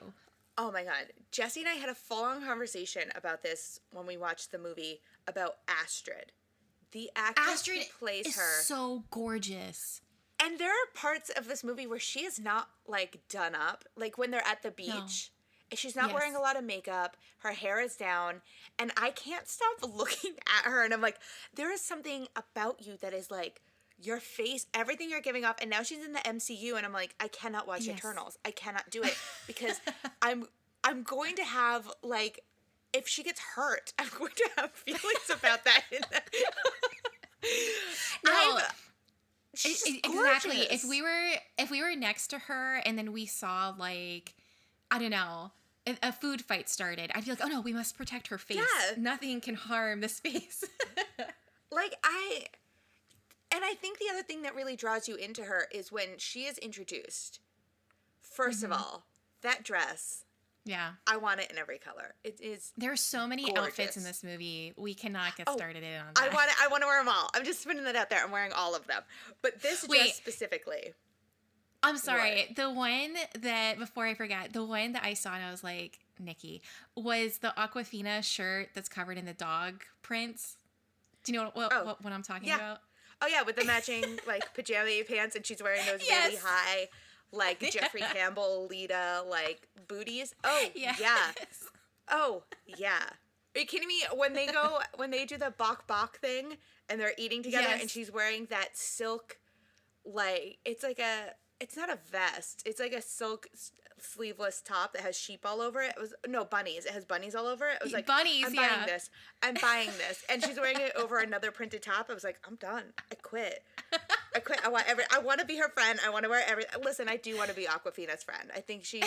Oh my God. Jesse and I had a full-on conversation about this when we watched the movie, about Astrid. The actress who plays her is so gorgeous. And there are parts of this movie where she is not, like, done up. Like, when they're at the beach. No. She's not wearing a lot of makeup. Her hair is down. And I can't stop looking at her. And I'm like, there is something about you that is, like, your face, everything you're giving off. And now she's in the MCU. And I'm like, I cannot watch Eternals. I cannot do it. Because I'm going to have, like, if she gets hurt, I'm going to have feelings about that. No. Exactly. If we were next to her and then we saw, like, I don't know, a food fight started, I'd be like, oh no, we must protect her face. Yeah. Nothing can harm this face. I think the other thing that really draws you into her is when she is introduced. First of all, that dress Yeah. I want it in every color. It is There are so many outfits in gorgeous. this movie. We cannot get Oh, started in on I that. want I want to wear them all. I'm just putting that out there. I'm wearing all of them. But this Wait, dress specifically. I'm What? sorry. The one that, before I forget, the one that I saw and I was like, Nikki, was the Aquafina shirt that's covered in the dog prints. Do you know Oh, what I'm talking yeah. about? Oh yeah, with the matching like pajama pants, and she's wearing those really Yes. high, like Jeffrey Yeah. Campbell, Lita, like booties. Oh Yes. yeah. Oh yeah. Are you kidding me? When they do the bok bok thing and they're eating together, and Yes. she's wearing that silk, like it's not a vest. It's like a silk sleeveless top that has sheep all over it. It was no bunnies. It has bunnies all over it. It was like, Bunnies, I'm yeah. buying this. I'm buying this. And she's wearing it over another printed top. I was like, I'm done. I quit. I quit. I want to be her friend. I want to wear every. Listen, I do want to be Aquafina's friend. I think she's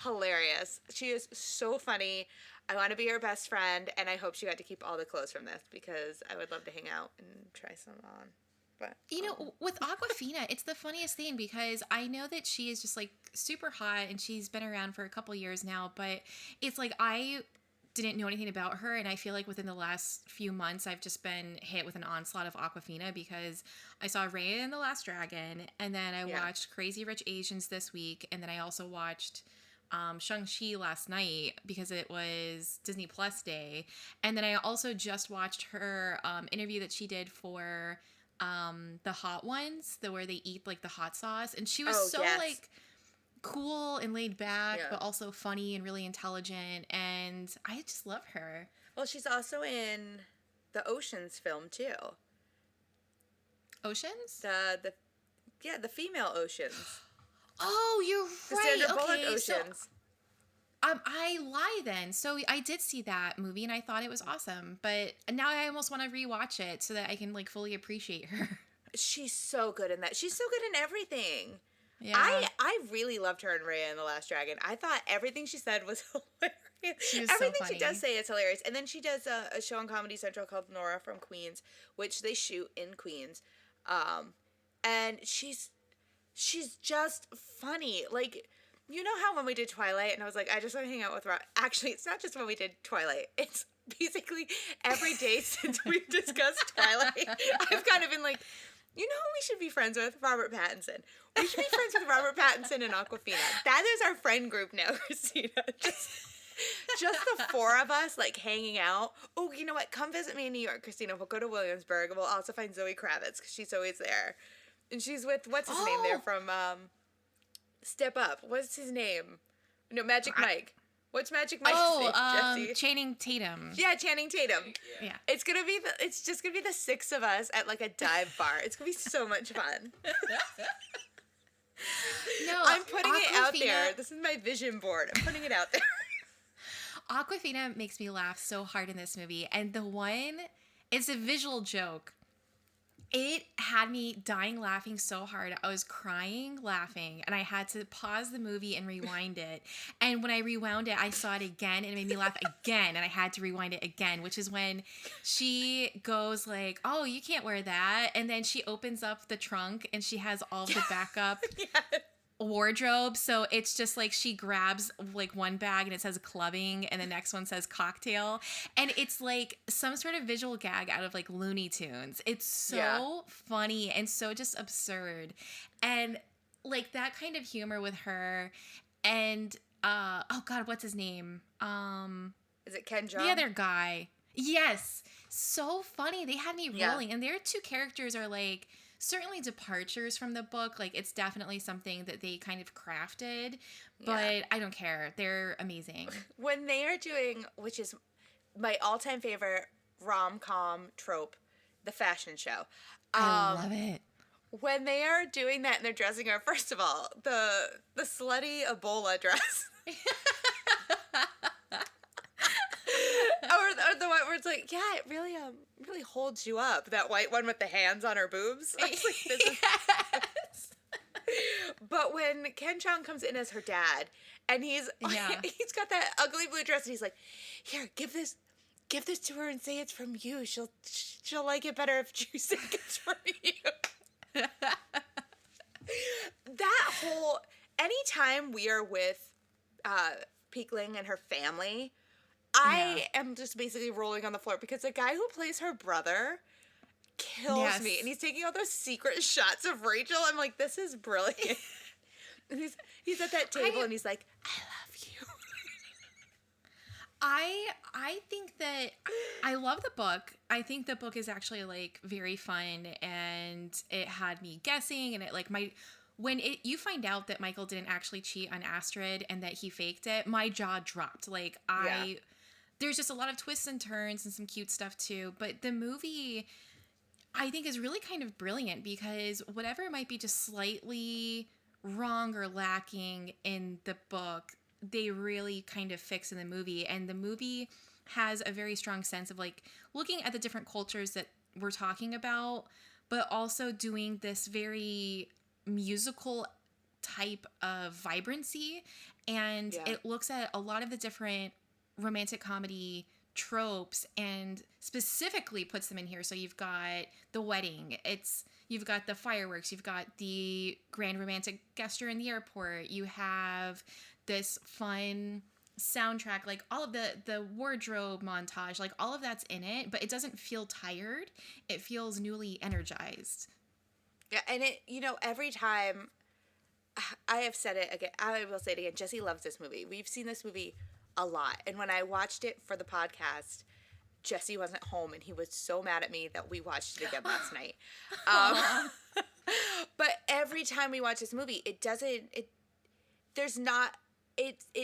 hilarious. She is so funny. I want to be her best friend, and I hope she got to keep all the clothes from this because I would love to hang out and try some on. But You know, with Aquafina, it's the funniest thing because I know that she is just like super hot and she's been around for a couple years now, but it's like I didn't know anything about her, and I feel like within the last few months I've just been hit with an onslaught of Aquafina because I saw Raya and the Last Dragon, and then I Yeah. watched Crazy Rich Asians this week, and then I also watched Shang-Chi last night because it was Disney Plus Day, and then I also just watched her interview that she did for the Hot Ones, the where they eat like the hot sauce, and she was Oh, so yes. like cool and laid back, Yeah. but also funny and really intelligent, and I just love her. Well, she's also in the Oceans film too. Oceans? The female Oceans. Oh, you're The right. Sandra Bullock Okay, so Oceans. I lie then. So I did see that movie and I thought it was awesome, but now I almost want to rewatch it so that I can like fully appreciate her. She's so good in that. She's so good in everything. Yeah. I really loved her in Raya and the Last Dragon. I thought everything she said was hilarious. She was so Everything she funny. does say is hilarious. And then she does a show on Comedy Central called Nora from Queens, which they shoot in Queens. And she's just funny. Like, you know how when we did Twilight and I was like, I just want to hang out with Rob. Actually, it's not just when we did Twilight. It's basically every day since we've discussed Twilight. I've kind of been like, you know who we should be friends with? Robert Pattinson. We should be friends with Robert Pattinson and Aquafina. That is our friend group now, Christina. Just the four of us, like, hanging out. Oh, you know what? Come visit me in New York, Christina. We'll go to Williamsburg. We'll also find Zoe Kravitz, because she's always there. And she's with, what's his name there from Step Up? What's his name? No, Magic Mike. What's Magic Mike's name, Jesse? Channing Tatum. Yeah, Channing Tatum. Yeah. It's just gonna be the six of us at like a dive bar. It's gonna be so much fun. No, I'm putting it out Aquafina- there. This is my vision board. I'm putting it out there. Aquafina makes me laugh so hard in this movie, and the one, it's a visual joke. It had me dying laughing so hard. I was crying laughing, and I had to pause the movie and rewind it. And when I rewound it, I saw it again, and it made me laugh again, and I had to rewind it again, which is when she goes like, oh, you can't wear that. And then she opens up the trunk, and she has all the backup wardrobe. So it's just like she grabs like one bag and it says clubbing and the next one says cocktail, and it's like some sort of visual gag out of like Looney Tunes. It's so funny and so just absurd, and like that kind of humor with her. And oh god, what's his name? Is it Ken Jeong? The other guy. Yes, so funny. They had me rolling, and their two characters are like certainly departures from the book. Like, it's definitely something that they kind of crafted, but I don't care. They're amazing. When they are doing, which is my all-time favorite rom-com trope, the fashion show. I love it. When they are doing that and they're dressing her, first of all, the slutty Ebola dress. or the one where it's like, yeah, it really holds you up. That white one with the hands on her boobs. I was like, this is... Yes. But when Ken Jeong comes in as her dad, and he's got that ugly blue dress, and he's like, here, give this to her and say it's from you. She'll like it better if you say it's from you. That whole, anytime we are with Peekling and her family, Yeah. I am just basically rolling on the floor because the guy who plays her brother kills me. Yes. And he's taking all those secret shots of Rachel. I'm like, this is brilliant. And he's at that table I and he's like, I love you. I think that I love the book. I think the book is actually like very fun, and it had me guessing, and it like my when it you find out that Michael didn't actually cheat on Astrid and that he faked it, my jaw dropped. Like Yeah. there's just a lot of twists and turns and some cute stuff too, but the movie I think is really kind of brilliant because whatever might be just slightly wrong or lacking in the book, they really kind of fix in the movie. And the movie has a very strong sense of like looking at the different cultures that we're talking about, but also doing this very musical type of vibrancy. And Yeah. it looks at a lot of the different romantic comedy tropes and specifically puts them in here. So you've got the wedding, you've got the fireworks, you've got the grand romantic gesture in the airport, you have this fun soundtrack, like all of the wardrobe montage, like all of that's in it, but it doesn't feel tired. It feels newly energized. Yeah. And it, every time I have said it again, I will say it again. Jesse loves this movie. We've seen this movie a lot. And when I watched it for the podcast, Jesse wasn't home and he was so mad at me that we watched it again last night. But every time we watch this movie, it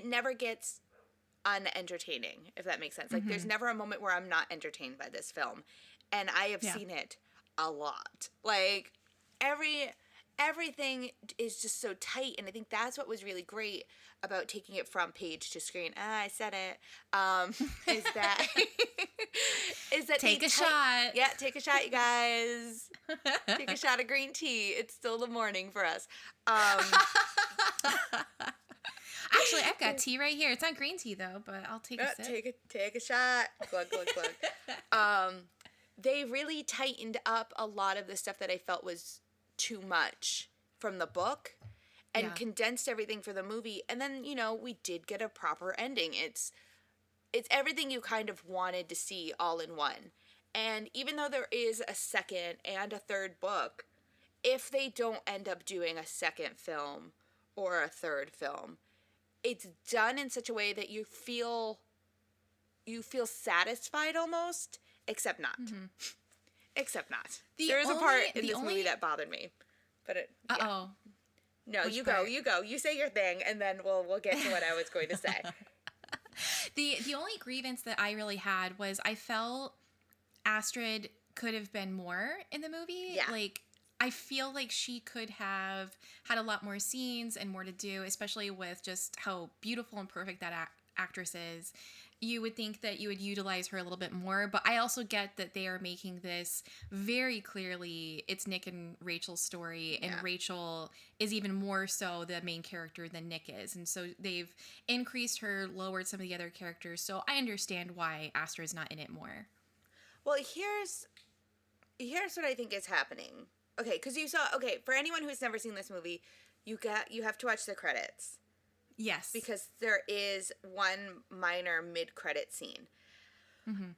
never gets unentertaining, if that makes sense. Like there's never a moment where I'm not entertained by this film. And I have seen it a lot. Like everything is just so tight, and I think that's what was really great about taking it from page to screen. I said it. Is that Take a shot. Yeah, take a shot, you guys. Take a shot of green tea. It's still the morning for us. Actually, I've got tea right here. It's not green tea though, but I'll take a sip. Take a shot. Glug glug glug. They really tightened up a lot of the stuff that I felt was too much from the book and condensed everything for the movie. And then, we did get a proper ending. It's everything you kind of wanted to see all in one. And even though there is a second and a third book, if they don't end up doing a second film or a third film, it's done in such a way that you feel satisfied almost, except not. Mm-hmm. Except not. There is a part in this movie that bothered me. But Uh-oh. No, Which you part? go. You say your thing, and then we'll get to what I was going to say. The only grievance that I really had was I felt Astrid could have been more in the movie. Yeah. Like, I feel like she could have had a lot more scenes and more to do, especially with just how beautiful and perfect that actress is. You would think that you would utilize her a little bit more, but I also get that they are making this very clearly it's Nick and Rachel's story, and Rachel is even more so the main character than Nick is. And so they've increased her, lowered some of the other characters. So I understand why Astra's not in it more. Well, here's what I think is happening. Okay, because for anyone who's never seen this movie, you have to watch the credits. Yes. Because there is one minor mid-credit scene. Mm-hmm.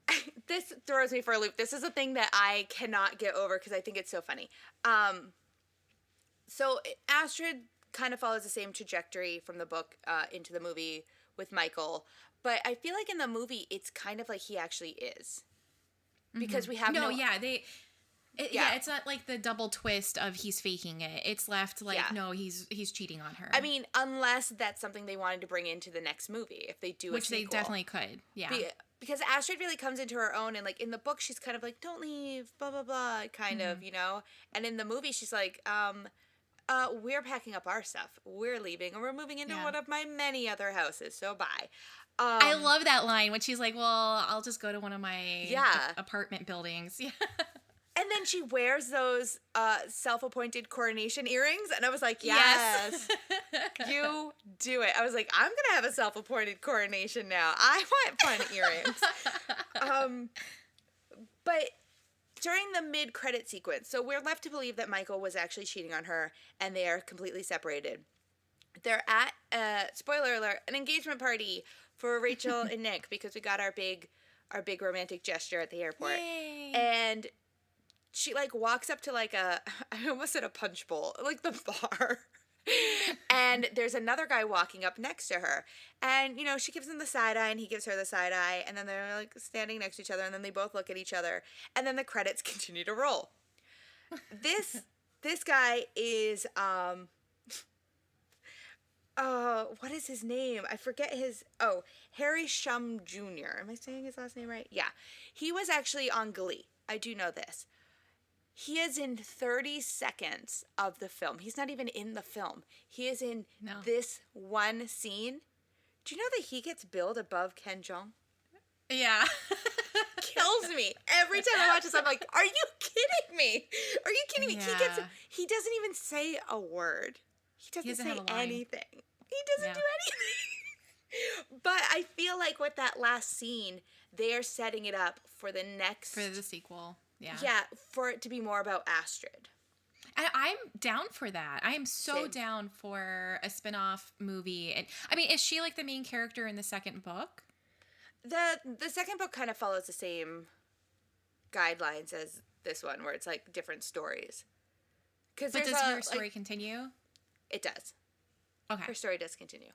This throws me for a loop. This is a thing that I cannot get over because I think it's so funny. So Astrid kind of follows the same trajectory from the book into the movie with Michael. But I feel like in the movie, it's kind of like he actually is. Because we have it's not like the double twist of he's faking it. It's left like, no, he's cheating on her. I mean, unless that's something they wanted to bring into the next movie, if they do Which a sequel. they definitely could, yeah. Because Astrid really comes into her own, and like in the book, she's kind of like, don't leave, blah, blah, blah, kind of, And in the movie, she's like, we're packing up our stuff. We're leaving, and we're moving into one of my many other houses, so bye. I love that line when she's like, well, I'll just go to one of my apartment buildings. Yeah. And then she wears those self-appointed coronation earrings, and I was like, yes. You do it. I was like, I'm going to have a self-appointed coronation now. I want fun earrings. But during the mid-credit sequence, so we're left to believe that Michael was actually cheating on her, and they are completely separated. they're at spoiler alert, an engagement party for Rachel and Nick because we got our big romantic gesture at the airport. Yay. And she like walks up to like a I almost said a punch bowl, like the bar. And there's another guy walking up next to her. And, she gives him the side eye and he gives her the side eye. And then they're like standing next to each other. And then they both look at each other. And then the credits continue to roll. This guy is, what is his name? I forget Harry Shum Jr. Am I saying his last name right? Yeah. He was actually on Glee. I do know this. He is in 30 seconds of the film. He's not even in the film. He is in this one scene. Do you know that he gets billed above Ken Jeong? Yeah. Kills me. Every time I watch this, I'm like, are you kidding me? Are you kidding me? Yeah. He doesn't even say a word. He doesn't say anything. He doesn't do anything. But I feel like with that last scene, they are setting it up for the next... For the sequel. Yeah. Yeah, for it to be more about Astrid. And I'm down for that. I am so Same. down for a spin-off movie. And I mean, is she like the main character in the second book? The second book kind of follows the same guidelines as this one, where it's like different stories. But does her story continue? It does. Okay. Her story does continue.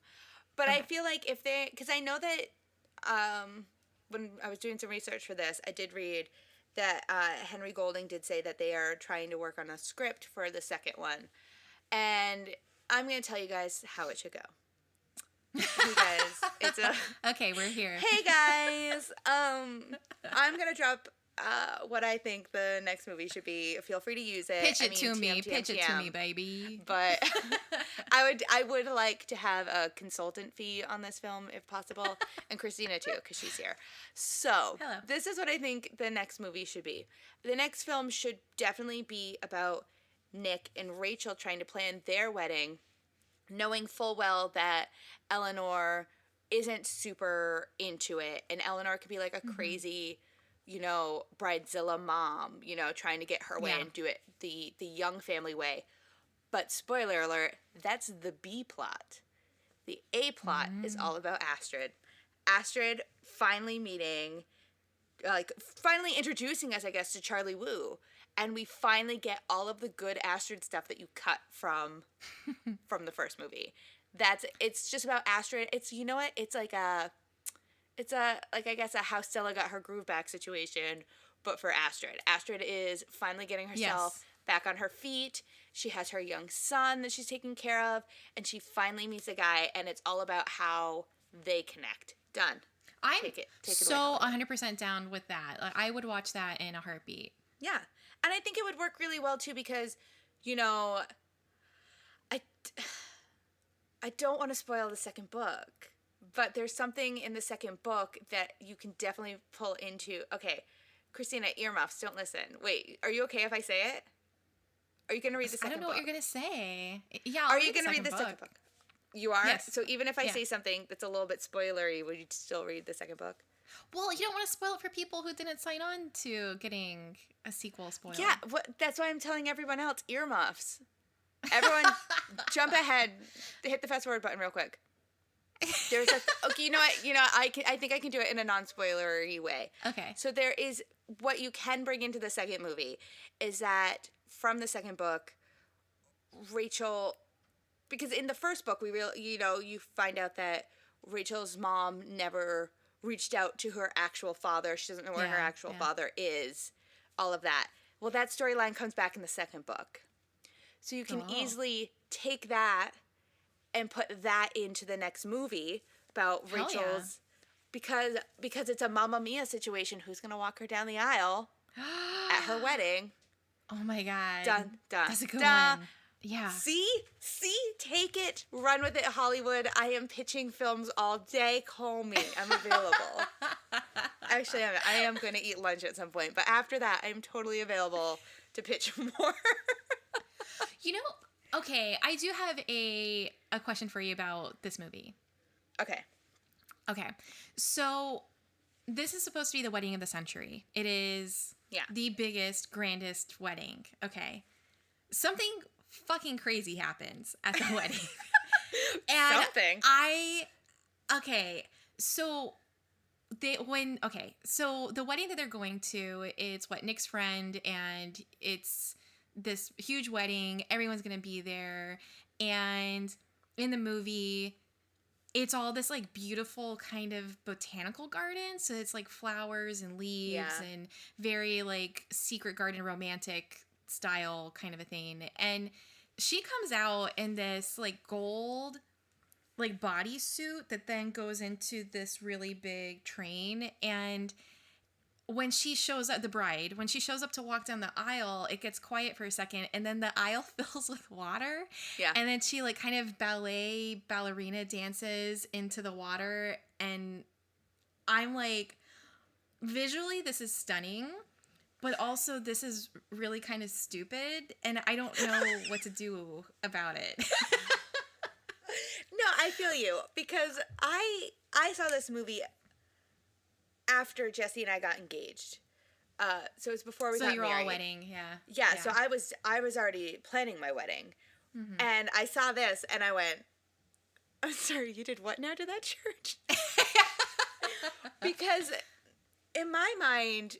But I feel like if they... Because I know that when I was doing some research for this, I did read that Henry Golding did say that they are trying to work on a script for the second one. And I'm going to tell you guys how it should go. Hey guys, it's a... Okay, we're here. Hey guys, I'm going to drop what I think the next movie should be. Feel free to use it. Pitch it to me, baby. But I would like to have a consultant fee on this film if possible, and Christina too, because she's here. So Hello. This is what I think the next movie should be. The next film should definitely be about Nick and Rachel trying to plan their wedding, knowing full well that Eleanor isn't super into it, and Eleanor could be like a crazy, bridezilla mom, trying to get her way and do it the young family way. But spoiler alert, that's the B plot. The A plot is all about Astrid. Astrid finally meeting, finally introducing us, I guess, to Charlie Wu. And we finally get all of the good Astrid stuff that you cut from the first movie. It's just about Astrid. It's, you know what? It's like I guess a how Stella got her groove back situation, but for Astrid. Astrid is finally getting herself back on her feet. She has her young son that she's taking care of, and she finally meets a guy, and it's all about how they connect. Done. I'm take it so away. 100% down with that. Like, I would watch that in a heartbeat. Yeah. And I think it would work really well, too, because, I don't want to spoil the second book, but there's something in the second book that you can definitely pull into. Okay, Christina, earmuffs, don't listen. Wait, are you okay if I say it? Are you going to read the second book? I don't know what you're going to say. Yeah, Are you going to read the second book? You are? Yes. So even if I say something that's a little bit spoilery, would you still read the second book? Well, you don't want to spoil it for people who didn't sign on to getting a sequel spoiled. Yeah, that's why I'm telling everyone else, earmuffs. Everyone, jump ahead, hit the fast forward button real quick. There's okay, you know what? I think I can do it in a non-spoilery way. Okay. So there is what you can bring into the second movie is that from the second book, Rachel, because in the first book you find out that Rachel's mom never reached out to her actual father. She doesn't know where her actual father is. All of that. Well, that storyline comes back in the second book. So you can easily take that and put that into the next movie about Rachel's because it's a Mamma Mia situation. Who's going to walk her down the aisle at her wedding? Oh my God. Dun, dun, That's a good dun. one. Yeah. See, take it, run with it, Hollywood. I am pitching films all day. Call me. I'm available. Actually, I am going to eat lunch at some point, but after that, I'm totally available to pitch more. Okay, I do have a question for you about this movie. Okay. So this is supposed to be the wedding of the century. It is the biggest, grandest wedding. Okay. Something fucking crazy happens at the wedding. And Something. okay, so so the wedding that they're going to, it's what, Nick's friend, and it's this huge wedding. Everyone's gonna be there, and in the movie, it's all this like beautiful kind of botanical garden. So it's like flowers and leaves Yeah. and very like secret garden romantic style kind of a thing. And she comes out in this like gold like bodysuit that then goes into this really big train. And when she shows up, the bride, when she shows up to walk down the aisle, it gets quiet for a second, and then the aisle fills with water. Yeah. And then she like kind of ballerina dances into the water. And I'm like, visually, this is stunning, but also this is really kind of stupid, and I don't know what to do about it. No, I feel you because I saw this movie after Jesse and I got engaged. So it was before we So got you're married. all wedding, yeah. Yeah, so I was already planning my wedding. Mm-hmm. And I saw this and I went, "I'm sorry, you did what now to that church?" Because in my mind,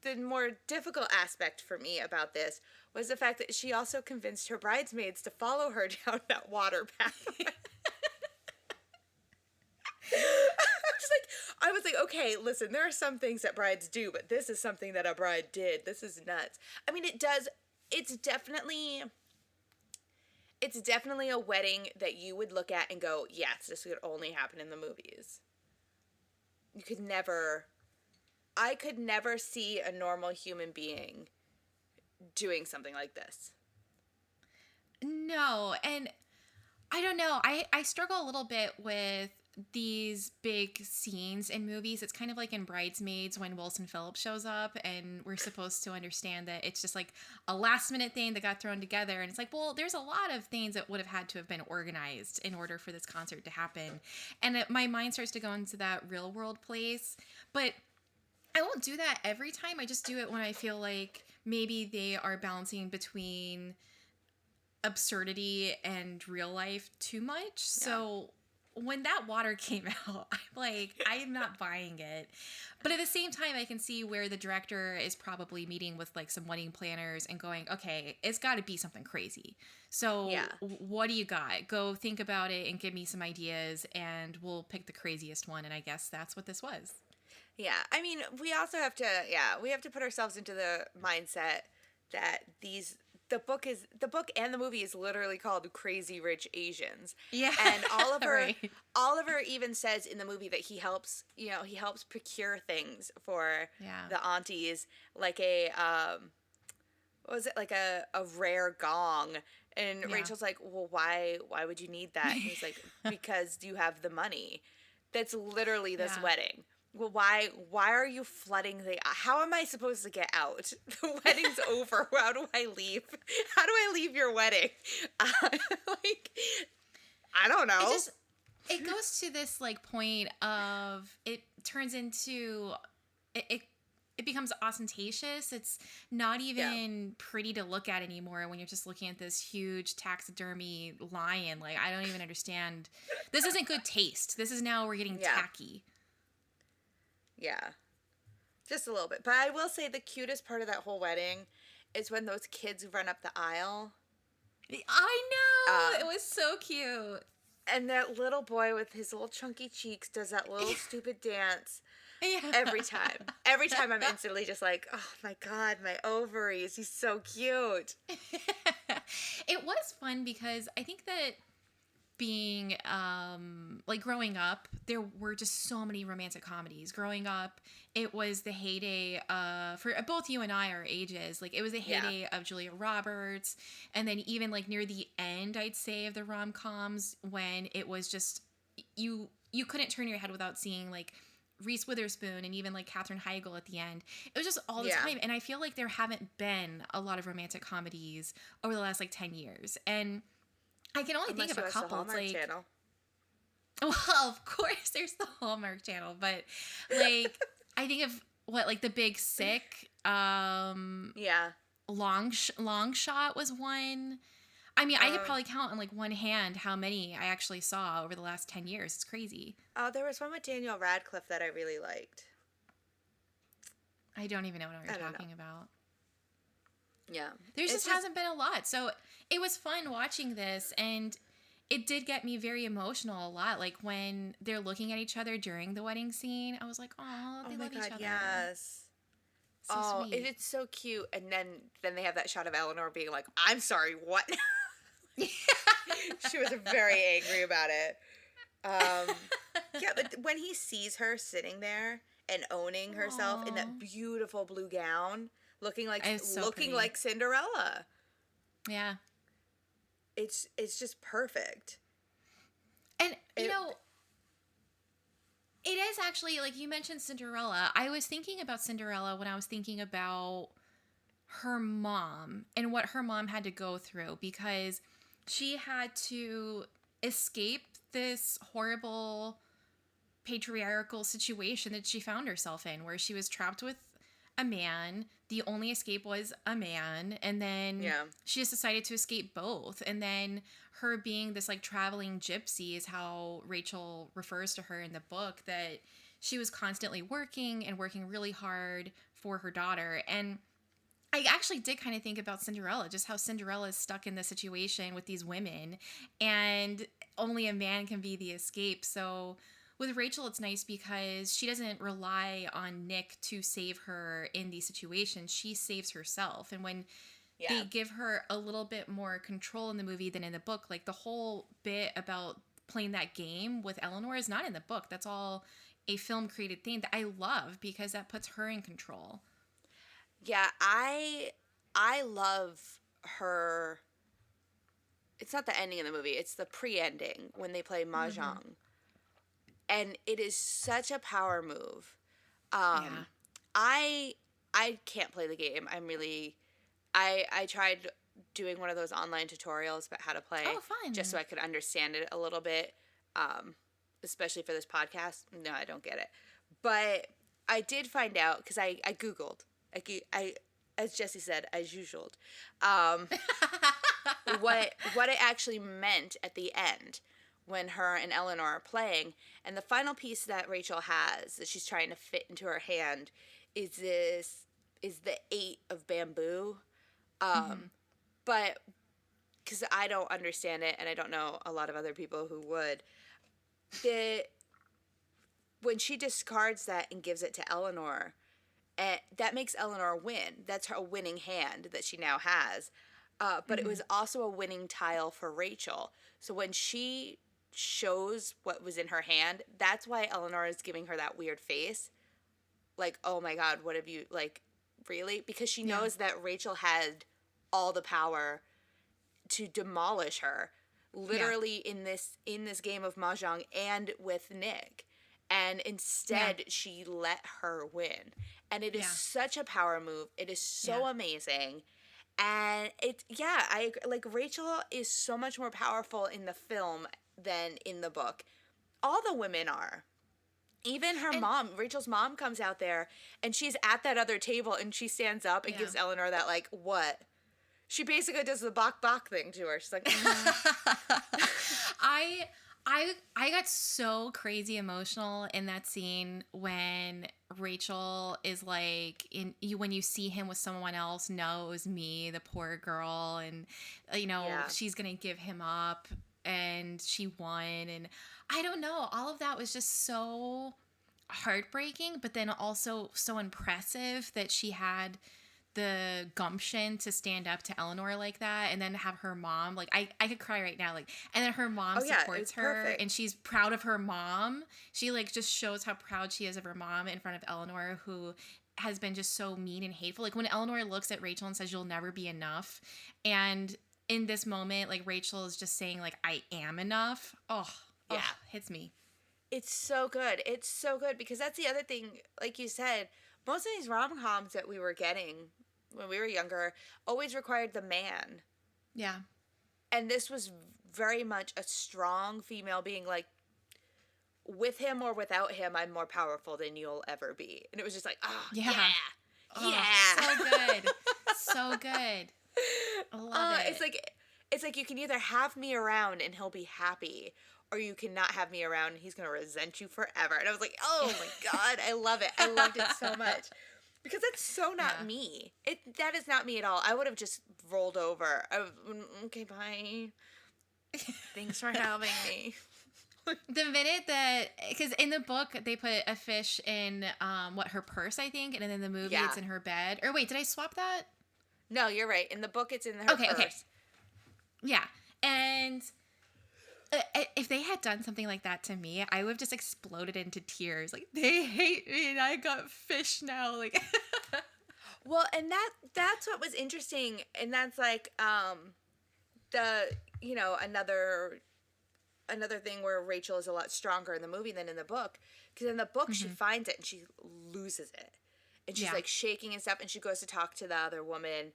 the more difficult aspect for me about this was the fact that she also convinced her bridesmaids to follow her down that water pathway. I was like, okay, listen, there are some things that brides do, but this is something that a bride did. This is nuts. I mean, it's definitely a wedding that you would look at and go, yes, this could only happen in the movies. I could never see a normal human being doing something like this. No, and I don't know. I struggle a little bit with these big scenes in movies. It's kind of like in Bridesmaids when Wilson Phillips shows up, and we're supposed to understand that it's just like a last minute thing that got thrown together. And it's like, well, there's a lot of things that would have had to have been organized in order for this concert to happen. And my mind starts to go into that real world place. But I won't do that every time. I just do it when I feel like maybe they are balancing between absurdity and real life too much. Yeah. So when that water came out, I'm like, I am not buying it. But at the same time, I can see where the director is probably meeting with like some wedding planners and going, okay, it's got to be something crazy. So what do you got? Go think about it and give me some ideas, and we'll pick the craziest one. And I guess that's what this was. Yeah, I mean, we also have to put ourselves into the mindset that the book and the movie is literally called Crazy Rich Asians. Yeah. And Oliver right. Oliver even says in the movie that he helps procure things for the aunties, like a what was it, like a rare gong. And Rachel's like, "Well, why would you need that?" And he's like, "Because you have the money." That's literally this wedding. Well, why are you flooding how am I supposed to get out? The wedding's over. How do I leave? How do I leave your wedding? Like, I don't know. It goes to this like point of, it turns into, it becomes ostentatious. It's not even pretty to look at anymore when you're just looking at this huge taxidermy lion. Like, I don't even understand. This isn't good taste. This is now we're getting tacky. Yeah, just a little bit. But I will say the cutest part of that whole wedding is when those kids run up the aisle. I know! It was so cute. And that little boy with his little chunky cheeks does that little stupid dance every time. Every time I'm instantly just like, oh my God, my ovaries. He's so cute. It was fun because I think that being like growing up, there were just so many romantic comedies. Growing up, it was the heyday for both you and I our ages. Like, it was the heyday of Julia Roberts, and then even like near the end, I'd say, of the rom-coms, when it was just you couldn't turn your head without seeing like Reese Witherspoon and even like Katherine Heigl at the end. It was just all the time, and I feel like there haven't been a lot of romantic comedies over the last like 10 years, and I can only think of a couple. It's like, Channel. Well, of course, there's the Hallmark Channel, but like I think of like The Big Sick. Long Shot was one. I mean, I could probably count on like one hand how many I actually saw over the last 10 years. It's crazy. Oh, there was one with Daniel Radcliffe that I really liked. I don't even know what I you're don't know. talking about. Yeah. There just hasn't been a lot. So it was fun watching this, and it did get me very emotional a lot. Like when they're looking at each other during the wedding scene, I was like, oh, they love each other. Yes. So sweet. It's so cute. And then they have that shot of Eleanor being like, I'm sorry, what? She was very angry about it. Yeah, but when he sees her sitting there and owning herself in that beautiful blue gown, looking like Cinderella. Yeah. It's just perfect. And you know, it is actually, like you mentioned Cinderella. I was thinking about Cinderella when I was thinking about her mom and what her mom had to go through, because she had to escape this horrible patriarchal situation that she found herself in, where she was trapped with a man. The only escape was a man, and then she just decided to escape both. And then her being this like traveling gypsy is how Rachel refers to her in the book, that she was constantly working and working really hard for her daughter. And I actually did kind of think about Cinderella, just how Cinderella is stuck in this situation with these women, and only a man can be the escape. So with Rachel, it's nice because she doesn't rely on Nick to save her in these situations. She saves herself. And when they give her a little bit more control in the movie than in the book, like the whole bit about playing that game with Eleanor is not in the book. That's all a film created thing that I love, because that puts her in control. Yeah, I love her. It's not the ending of the movie, it's the pre-ending when they play Mahjong. Mm-hmm. And it is such a power move. I can't play the game. I tried doing one of those online tutorials about how to play. Oh, fun. Just so I could understand it a little bit, especially for this podcast. No, I don't get it. But I did find out, because I Googled. I as Jesse said, as usual. What it actually meant at the end when her and Eleanor are playing. And the final piece that Rachel has that she's trying to fit into her hand is the 8 of bamboo. But because I don't understand it, and I don't know a lot of other people who would, when she discards that and gives it to Eleanor, that makes Eleanor win. That's her winning hand that she now has. But it was also a winning tile for Rachel. So when she shows what was in her hand, that's why Eleanor is giving her that weird face. Like, oh my God, what have you, like, really? Because she knows that Rachel had all the power to demolish her, literally in this game of Mahjong and with Nick. And instead, she let her win. And it is such a power move. It is so amazing. And Rachel is so much more powerful in the film than in the book. All the women are. Even her mom, Rachel's mom, comes out there, and she's at that other table, and she stands up and gives Eleanor that, like, what? She basically does the bok bok thing to her. She's like, I got so crazy emotional in that scene when Rachel is like, when you see him with someone else, no, it was me, the poor girl, and she's gonna give him up, and she won, and I don't know, all of that was just so heartbreaking, but then also so impressive that she had the gumption to stand up to Eleanor like that, and then have her mom, like, I could cry right now, like, and then her mom supports her, perfect. And she's proud of her mom. She, like, just shows how proud she is of her mom in front of Eleanor, who has been just so mean and hateful. Like, when Eleanor looks at Rachel and says, "You'll never be enough," and in this moment, like, Rachel is just saying, like, "I am enough." Hits me. It's so good. It's so good, because that's the other thing, like you said, most of these rom-coms that we were getting when we were younger always required the man. Yeah. And this was very much a strong female being like, with him or without him, I'm more powerful than you'll ever be. And it was just like, So good. So good. I love it. It's like, it's like you can either have me around and he'll be happy, or you cannot have me around and he's gonna resent you forever. And I was like, oh my god, I love it. I loved it so much. Because that's so not Yeah. me. That is not me at all. I would have just rolled over. Okay, bye. Thanks for having me. The minute that, because in the book they put a fish in her purse, I think, and then in the movie Yeah. it's in her bed. Or wait, did I swap that? No, you're right. In the book, it's in her Okay, purse. okay. Yeah. And if they had done something like that to me, I would have just exploded into tears. Like, they hate me and I got fish now. Like, Well, and that's what was interesting, and that's like the another thing where Rachel is a lot stronger in the movie than in the book, because in the book she finds it and she loses it, and she's Yeah. like shaking and stuff, and she goes to talk to the other woman,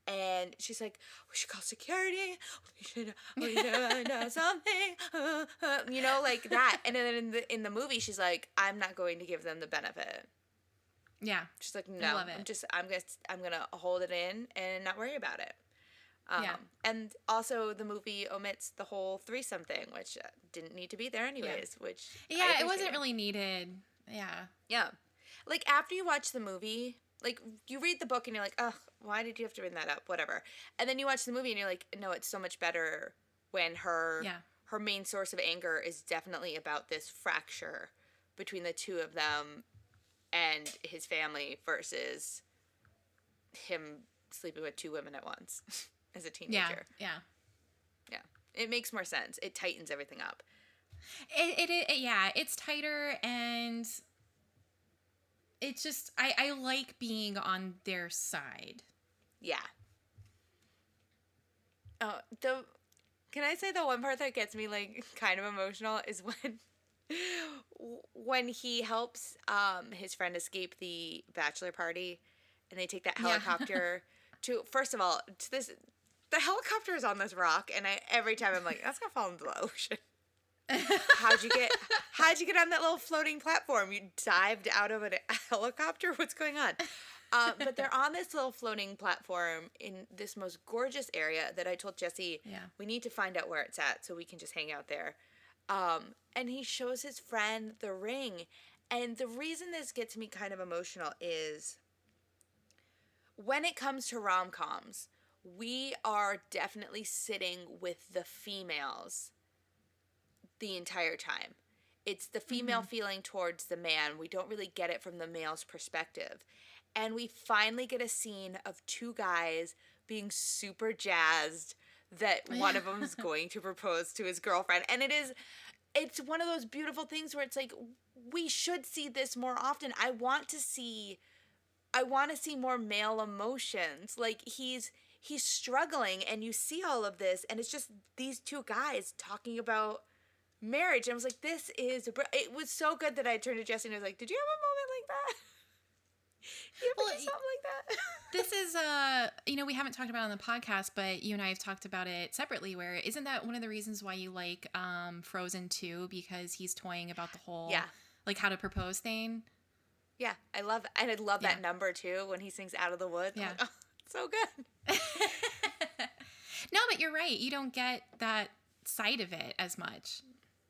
and she's like, we should call security, we should know something, like that. And then in the movie she's like, I'm not going to give them the benefit. yeah. She's like, I no, love it. I'm gonna hold it in and not worry about it. Yeah. And also the movie omits the whole threesome thing, which didn't need to be there anyways. Which Yeah, it wasn't really needed. Yeah. Yeah, like after you watch the movie, like you read the book and you're like, ugh, why did you have to bring that up? Whatever. And then you watch the movie and you're like, no, it's so much better when her main source of anger is definitely about this fracture between the two of them and his family versus him sleeping with two women at once as a teenager. Yeah. Yeah. It makes more sense. It tightens everything up. Yeah, it's tighter, and it's just, I like being on their side. Yeah. Oh, can I say the one part that gets me like kind of emotional is when he helps his friend escape the bachelor party, and they take that helicopter to, first of all, the helicopter is on this rock, and every time I'm like, that's gonna fall into the ocean. How'd you get on that little floating platform? You dived out of a helicopter? What's going on? But they're on this little floating platform in this most gorgeous area that I told Jesse, we need to find out where it's at so we can just hang out there. And he shows his friend the ring. And the reason this gets me kind of emotional is when it comes to rom-coms, we are definitely sitting with the females the entire time. It's the female feeling towards the man. We don't really get it from the male's perspective. And we finally get a scene of two guys being super jazzed that one of them is going to propose to his girlfriend. And it's one of those beautiful things where it's like, we should see this more often. I want to see more male emotions. Like he's struggling, and you see all of this, and it's just these two guys talking about marriage. And I was like, it was so good that I turned to Jesse and I was like, did you have a moment like that? You ever do something like that? This is, we haven't talked about it on the podcast, but you and I have talked about it separately, where isn't that one of the reasons why you like Frozen 2? Because he's toying about the whole, like, how to propose thing. Yeah, I love that number too, when he sings Out of the Woods. Yeah. I'm like, oh, so good. No, but you're right. You don't get that side of it as much.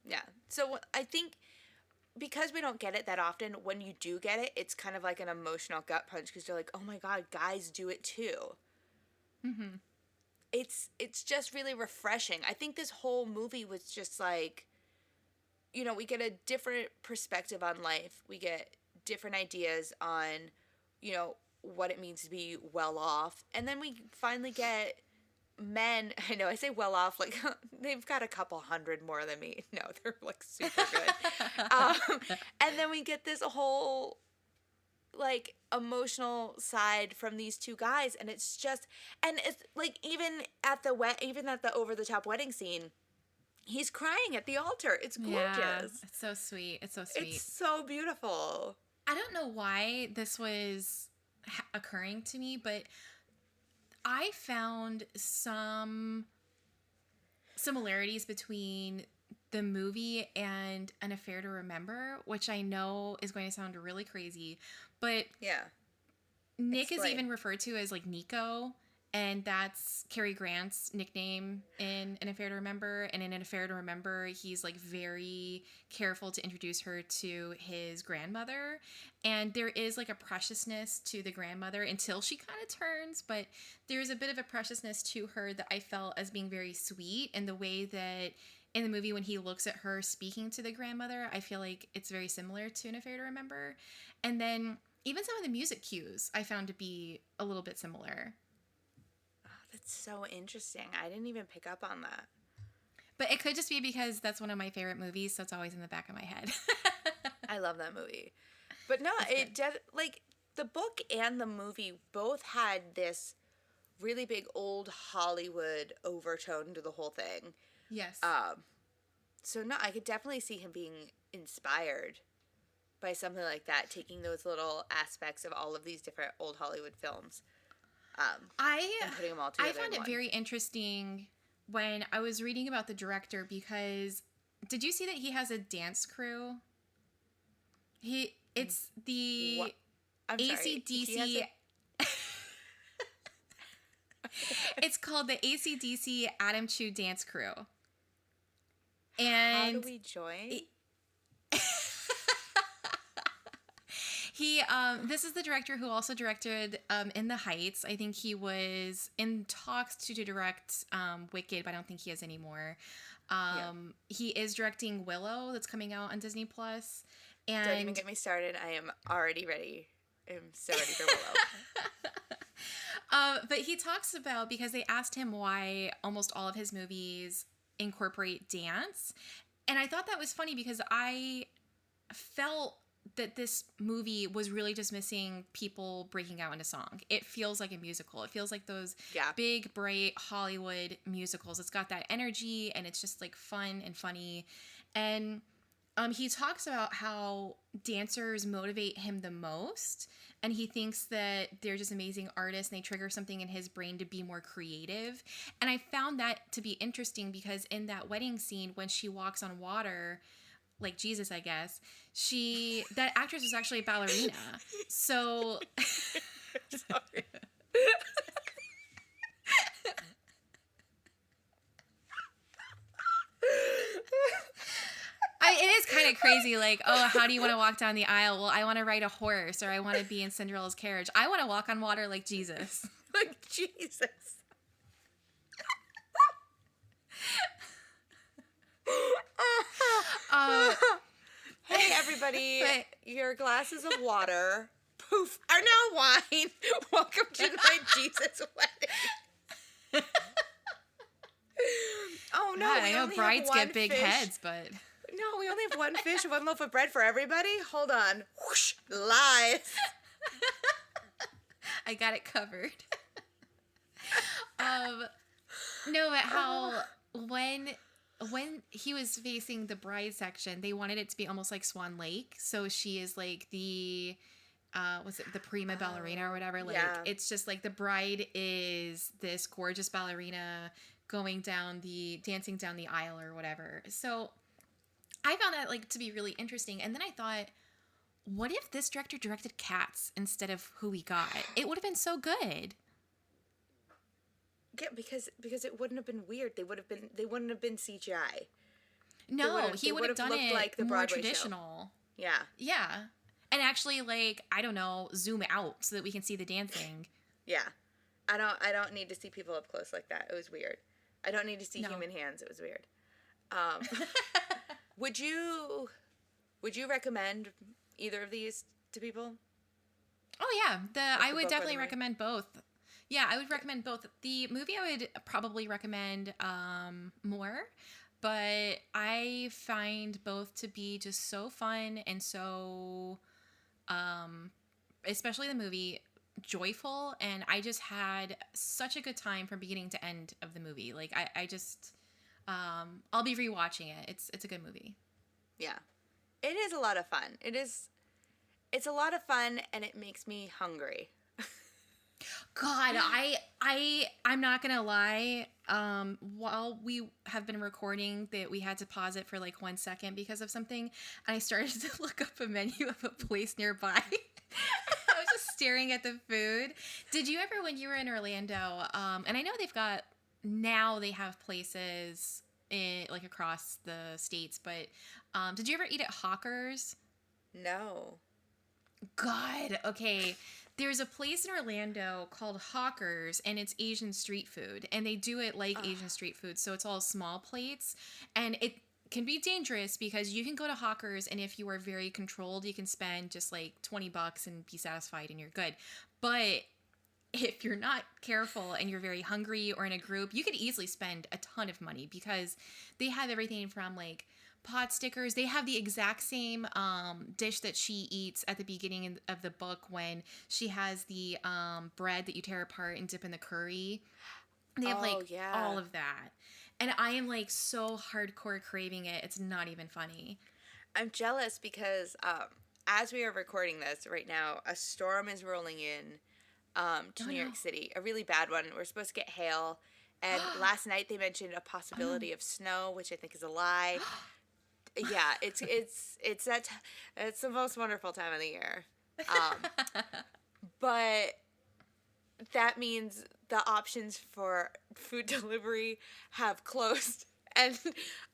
Yeah. So I think because we don't get it that often, when you do get it, it's kind of like an emotional gut punch, because you're like, oh my God, guys do it too. Mm-hmm. It's just really refreshing. I think this whole movie was just like, we get a different perspective on life. We get different ideas on, what it means to be well off. And then we finally get men, I know I say well off, like they've got a couple hundred more than me. No, they're like super good. And then we get this whole like emotional side from these two guys, and it's like even at the over the top wedding scene, he's crying at the altar. It's gorgeous. Yeah, it's so sweet. It's so sweet. It's so beautiful. I don't know why this was occurring to me, but I found some similarities between the movie and An Affair to Remember, which I know is going to sound really crazy, but yeah, Nick is even referred to as like Nico, And that's Cary Grant's nickname in An Affair to Remember. And in An Affair to Remember, he's like very careful to introduce her to his grandmother. And there is like a preciousness to the grandmother until she kind of turns, but there's a bit of a preciousness to her that I felt as being very sweet. And the way that in the movie, when he looks at her speaking to the grandmother, I feel like it's very similar to An Affair to Remember. And then even some of the music cues I found to be a little bit similar. That's so interesting. I didn't even pick up on that. But it could just be because that's one of my favorite movies, so it's always in the back of my head. I love that movie. But no, like the book and the movie both had this really big old Hollywood overtone to the whole thing. Yes. So no, I could definitely see him being inspired by something like that, taking those little aspects of all of these different old Hollywood films. And putting them all together. I found it very interesting when I was reading about the director because did you see that he has a dance crew? It's the What? I'm AC/DC. It's called the AC/DC Adam Chu Dance Crew. And how do we join? This is the director who also directed In the Heights. I think he was in talks to direct Wicked, but I don't think he is anymore. He is directing Willow that's coming out on Disney Plus. And Don't even get me started. I am already ready. I'm so ready for Willow. But he talks about, because they asked him why almost all of his movies incorporate dance. And I thought that was funny because I felt that this movie was really just missing people breaking out into song. It feels like a musical. It feels like those big, bright Hollywood musicals. It's got that energy and it's just like fun and funny. And he talks about how dancers motivate him the most. And he thinks that they're just amazing artists and they trigger something in his brain to be more creative. And I found that to be interesting because in that wedding scene, when she walks on water, like Jesus, I guess, that actress was actually a ballerina. So Sorry. It is kind of crazy. Like, oh, how do you want to walk down the aisle? Well, I want to ride a horse, or I want to be in Cinderella's carriage. I want to walk on water like Jesus. Like Jesus. Hey, everybody. Your glasses of water, poof, are now wine. Welcome to my Jesus wedding. Oh, no. God, I know brides get big heads, but... No, we only have one fish and one loaf of bread for everybody? Hold on. Whoosh, lies. I got it covered. No, but how when he was facing the bride section, they wanted it to be almost like Swan Lake. So she is like the was it the prima ballerina or whatever? Like it's just like the bride is this gorgeous ballerina dancing down the aisle or whatever. So I found that like to be really interesting. And then I thought, what if this director directed Cats instead of who we got? It would have been so good. Yeah, because it wouldn't have been weird. They wouldn't have been CGI. No, he would have done it like the more Broadway traditional. Show. Yeah. Yeah. And actually, like, I don't know, zoom out so that we can see the dancing. Yeah. I don't need to see people up close like that. It was weird. I don't need to see human hands. It was weird. Would you recommend either of these to people? Oh yeah, I would definitely recommend both. Yeah, I would recommend both. The movie I would probably recommend more, but I find both to be just so fun and so, especially the movie, joyful, and I just had such a good time from beginning to end of the movie. Like I just, I'll be rewatching it. It's a good movie. Yeah, it is a lot of fun. It's a lot of fun, and it makes me hungry. God, I'm not gonna lie. While we have been recording, that we had to pause it for like 1 second because of something, and I started to look up a menu of a place nearby. I was just staring at the food. Did you ever, when you were in Orlando, and I know they have places like across the states, but did you ever eat at Hawkers? No. God, okay. There's a place in Orlando called Hawkers, and it's Asian street food, and they do it like Asian street food, so it's all small plates, and it can be dangerous because you can go to Hawkers, and if you are very controlled, you can spend just like $20 and be satisfied, and you're good. But if you're not careful and you're very hungry or in a group, you could easily spend a ton of money because they have everything from like pot stickers. They have the exact same dish that she eats at the beginning of the book when she has the bread that you tear apart and dip in the curry. They have like yeah. all of that. And I am like so hardcore craving it. It's not even funny. I'm jealous because as we are recording this right now, a storm is rolling in to New York City. A really bad one. We're supposed to get hail. And last night they mentioned a possibility of snow, which I think is a lie. Yeah, it's the most wonderful time of the year. But that means the options for food delivery have closed. And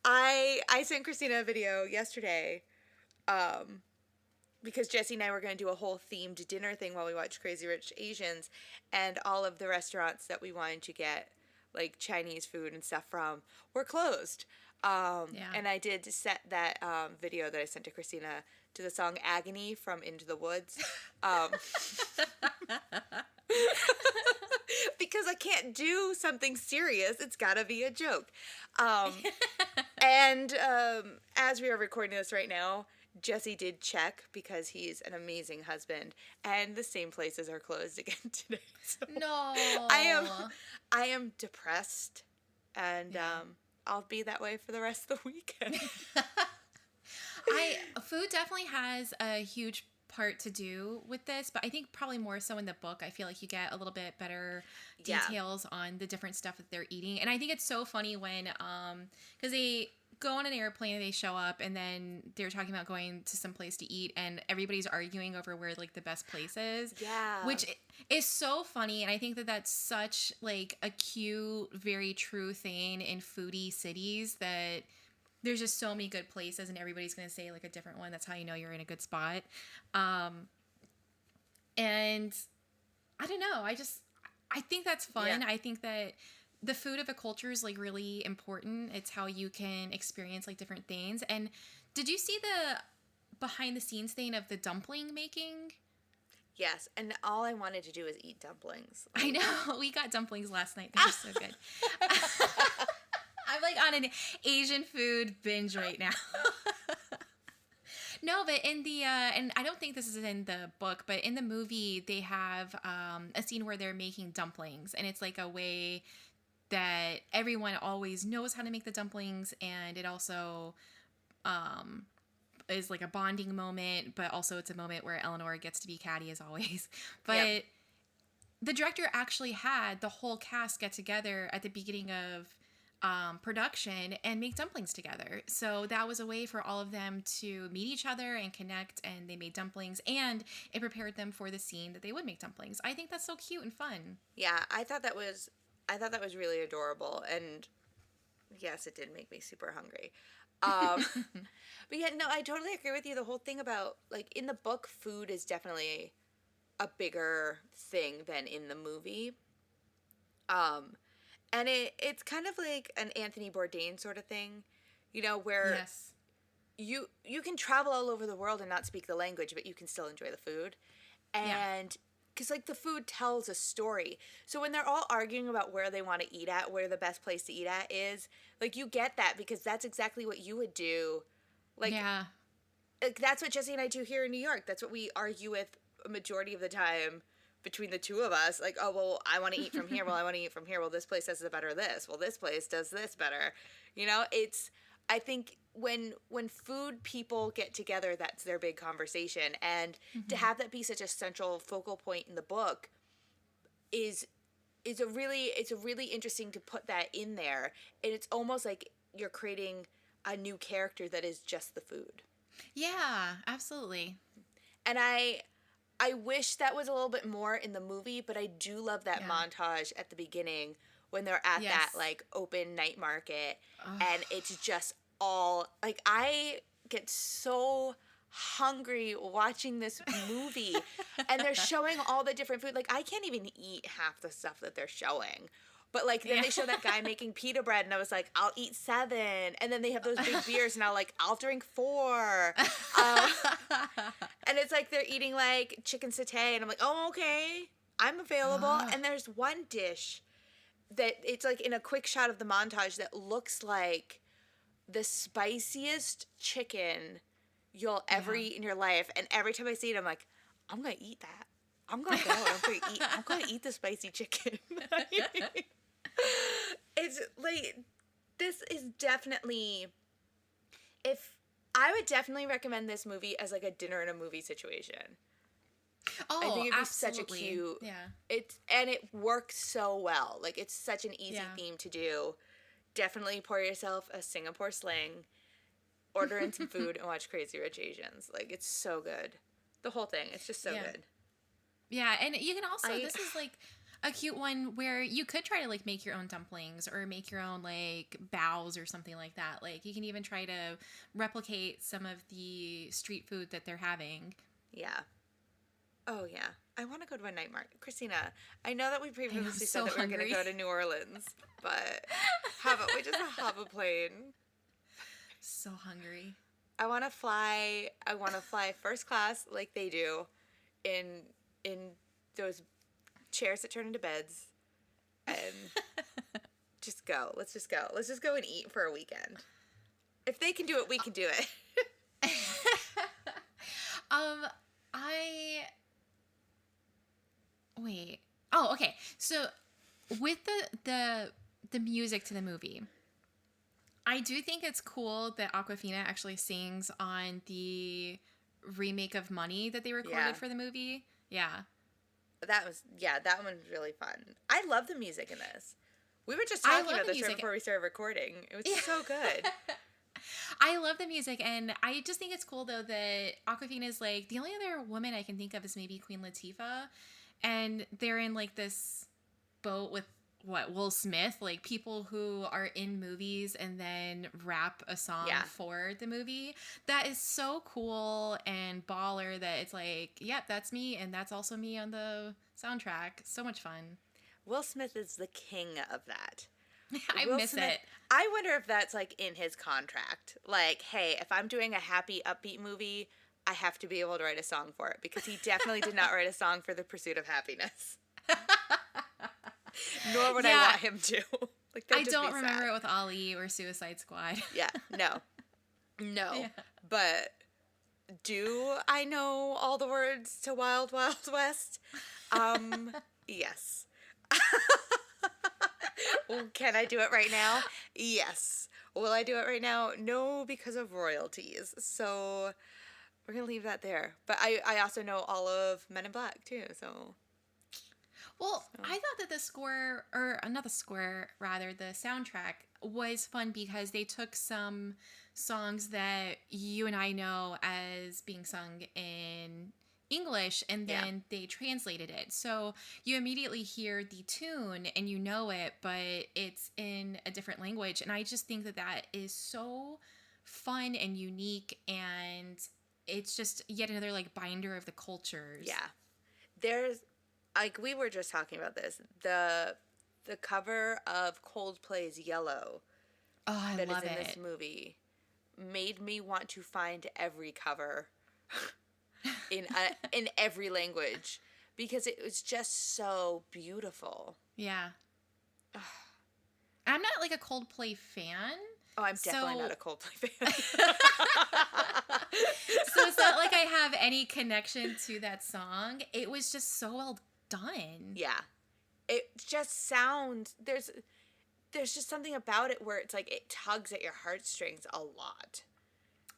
I sent Christina a video yesterday because Jesse and I were going to do a whole themed dinner thing while we watched Crazy Rich Asians, and all of the restaurants that we wanted to get like Chinese food and stuff from were closed. And I did set that video that I sent to Christina to the song Agony from Into the Woods. Because I can't do something serious. It's got to be a joke. And as we are recording this right now, Jesse did check because he's an amazing husband, and the same places are closed again today. So No. I am depressed, and I'll be that way for the rest of the weekend. Food definitely has a huge part to do with this, but I think probably more so in the book. I feel like you get a little bit better details on the different stuff that they're eating. And I think it's so funny when because they go on an airplane and they show up, and then they're talking about going to some place to eat, and everybody's arguing over where like the best place is. Yeah. Which is so funny, and I think that that's such like a cute, very true thing in foodie cities, that there's just so many good places and everybody's going to say like a different one. That's how you know you're in a good spot. And I don't know. I think that's fun. Yeah. I think that the food of a culture is like really important. It's how you can experience like different things. And did you see the behind the scenes thing of the dumpling making? Yes, and all I wanted to do was eat dumplings. I know. We got dumplings last night. They're just so good. I'm like on an Asian food binge right now. No, but in the, and I don't think this is in the book, but in the movie, they have a scene where they're making dumplings. And it's like a way that everyone always knows how to make the dumplings. And it also is like a bonding moment, but also it's a moment where Eleanor gets to be catty as always. But the director actually had the whole cast get together at the beginning of production and make dumplings together. So that was a way for all of them to meet each other and connect, and they made dumplings, and it prepared them for the scene that they would make dumplings. I think that's so cute and fun. Yeah, I thought that was really adorable, and yes, it did make me super hungry. But yeah, no, I totally agree with you. The whole thing about like in the book, food is definitely a bigger thing than in the movie. And it's kind of like an Anthony Bourdain sort of thing, you know, where you can travel all over the world and not speak the language, but you can still enjoy the food. And because like the food tells a story. So when they're all arguing about where they want to eat at, where the best place to eat at is, like you get that because that's exactly what you would do. Like, like that's what Jesse and I do here in New York. That's what we argue with a majority of the time between the two of us. Like, oh, well, I want to eat from here. Well, I want to eat from here. Well, this place does the better this. Well, this place does this better. You know, I think when food people get together, that's their big conversation. And to have that be such a central focal point in the book is a really interesting to put that in there. And it's almost like you're creating a new character that is just the food. Yeah, absolutely. And I wish that was a little bit more in the movie, but I do love that Yeah. montage at the beginning when they're at that Yes. like open night market, Ugh. and it's just all like I get so hungry watching this movie, and they're showing all the different food. Like I can't even eat half the stuff that they're showing. But like then Yeah. they show that guy making pita bread, and I was like, I'll eat 7. And then they have those big beers, and I'll drink 4. Um, and it's like they're eating like chicken satay, and I'm like, oh, okay, I'm available. Ugh. And there's one dish that it's like in a quick shot of the montage that looks like the spiciest chicken you'll ever Yeah. eat in your life. And every time I see it, I'm like, I'm gonna eat that. I'm gonna go. I'm gonna eat the spicy chicken. It's like this is definitely if I would definitely recommend this movie as like a dinner and a movie situation. I Oh, think it'd be such a absolutely. cute Yeah. and it works so well. Like it's such an easy Yeah. theme to do. Definitely pour yourself a Singapore sling, order in some food, and watch Crazy Rich Asians. Like it's so good. The whole thing, it's just so Yeah. good. Yeah, and you can also I this is like a cute one where you could try to like make your own dumplings or make your own like bows or something like that. Like you can even try to replicate some of the street food that they're having. yeah. Oh yeah. I want to go to a night market. Christina, I know that we I know, I'm previously said so that we are going to hungry. go to New Orleans, but how about we just hop a plane? So hungry. I want to fly first class like they do in those chairs that turn into beds and just go. Let's just go. Let's just go and eat for a weekend. If they can do it, we can do it. I wait. Oh, okay. So with the music to the movie, I do think it's cool that Aquafina actually sings on the remake of Money that they recorded Yeah. for the movie. Yeah. That one's really fun. I love the music in this. We were just I talking love about the this right music. before we started recording. It was Yeah. so good. I love the music, and I just think it's cool though that Aquafina is like the only other woman I can think of is maybe Queen Latifah, and they're in like this boat with what Will Smith, like people who are in movies and then rap a song Yeah. for the movie. That is so cool and baller that it's like, yep, that's me, and that's also me on the soundtrack. So much fun. Will Smith is the king of that. I Will miss Smith, it. I wonder if that's like in his contract. Like, hey, if I'm doing a happy, upbeat movie, I have to be able to write a song for it because he definitely did not write a song for The Pursuit of Happiness. Nor would I Yeah. want him to. Like, that'd I just don't be remember sad. it with Ali or Suicide Squad. Yeah, no. No. Yeah. But do I know all the words to Wild Wild West? Yes. Can I do it right now? Yes. Will I do it right now? No, because of royalties. So we're going to leave that there. But I also know all of Men in Black, too, so. Well, I thought that the score, or not the score, rather, the soundtrack was fun because they took some songs that you and I know as being sung in English and Yeah. then they translated it. So you immediately hear the tune and you know it, but it's in a different language. And I just think that that is so fun and unique, and it's just yet another like binder of the cultures. Yeah. There's, like, we were just talking about this. The cover of Coldplay's Yellow Oh, I that is love in it. this movie made me want to find every cover in every language because it was just so beautiful. Yeah. I'm not like a Coldplay fan. Oh, I'm definitely So- not a Coldplay fan. So it's not like I have any connection to that song. It was just so well done. Yeah. It just sounds there's just something about it where it's like it tugs at your heartstrings a lot.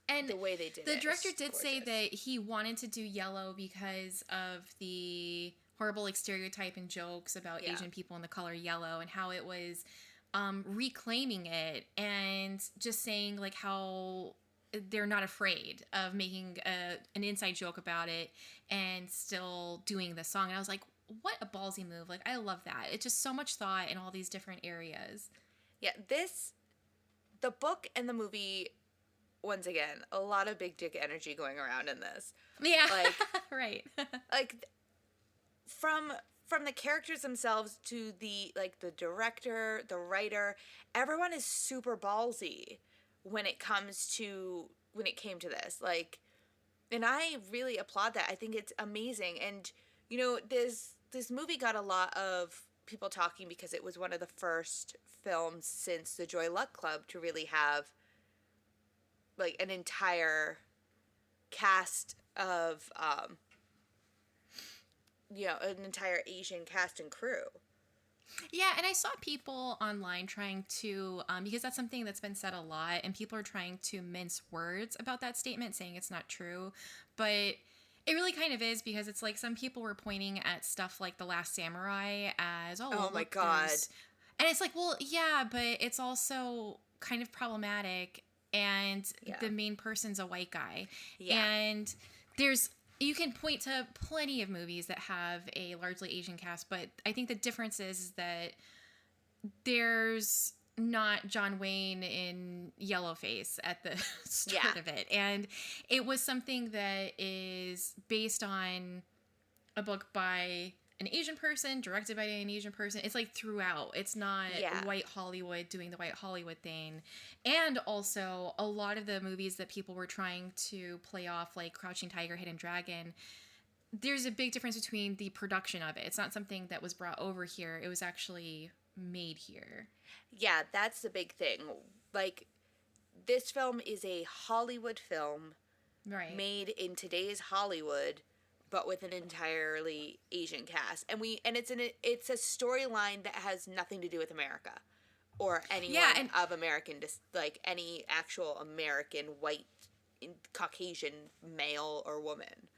And The way they did the it. director is did say gorgeous. that he wanted to do Yellow because of the horrible like stereotype and jokes about Yeah. Asian people in the color yellow and how it was reclaiming it and just saying like how they're not afraid of making an inside joke about it and still doing the song. And I was like, what a ballsy move. Like, I love that. It's just so much thought in all these different areas. Yeah, the book and the movie, once again, a lot of big dick energy going around in this. Yeah. Like, right. like from the characters themselves to the director, the writer, everyone is super ballsy when it came to this. Like, and I really applaud that. I think it's amazing. And this movie got a lot of people talking because it was one of the first films since the Joy Luck Club to really have like an entire cast of an entire Asian cast and crew. Yeah, and I saw people online trying to, because that's something that's been said a lot, and people are trying to mince words about that statement, saying it's not true. But it really kind of is, because it's like some people were pointing at stuff like The Last Samurai as, oh my God. And it's like, well, yeah, but it's also kind of problematic, and the main person's a white guy. Yeah. And you can point to plenty of movies that have a largely Asian cast, but I think the difference is that there's not John Wayne in Yellowface at the start of it. And it was something that is based on a book by an Asian person, directed by an Asian person. It's like throughout. It's not white Hollywood doing the white Hollywood thing. And also, a lot of the movies that people were trying to play off, like Crouching Tiger, Hidden Dragon, there's a big difference between the production of it. It's not something that was brought over here. It was actually made here. Yeah, that's the big thing. Like, this film is a Hollywood film made in today's Hollywood, but with an entirely Asian cast, and it's a storyline that has nothing to do with America or anyone of American, like any actual American white Caucasian male or woman.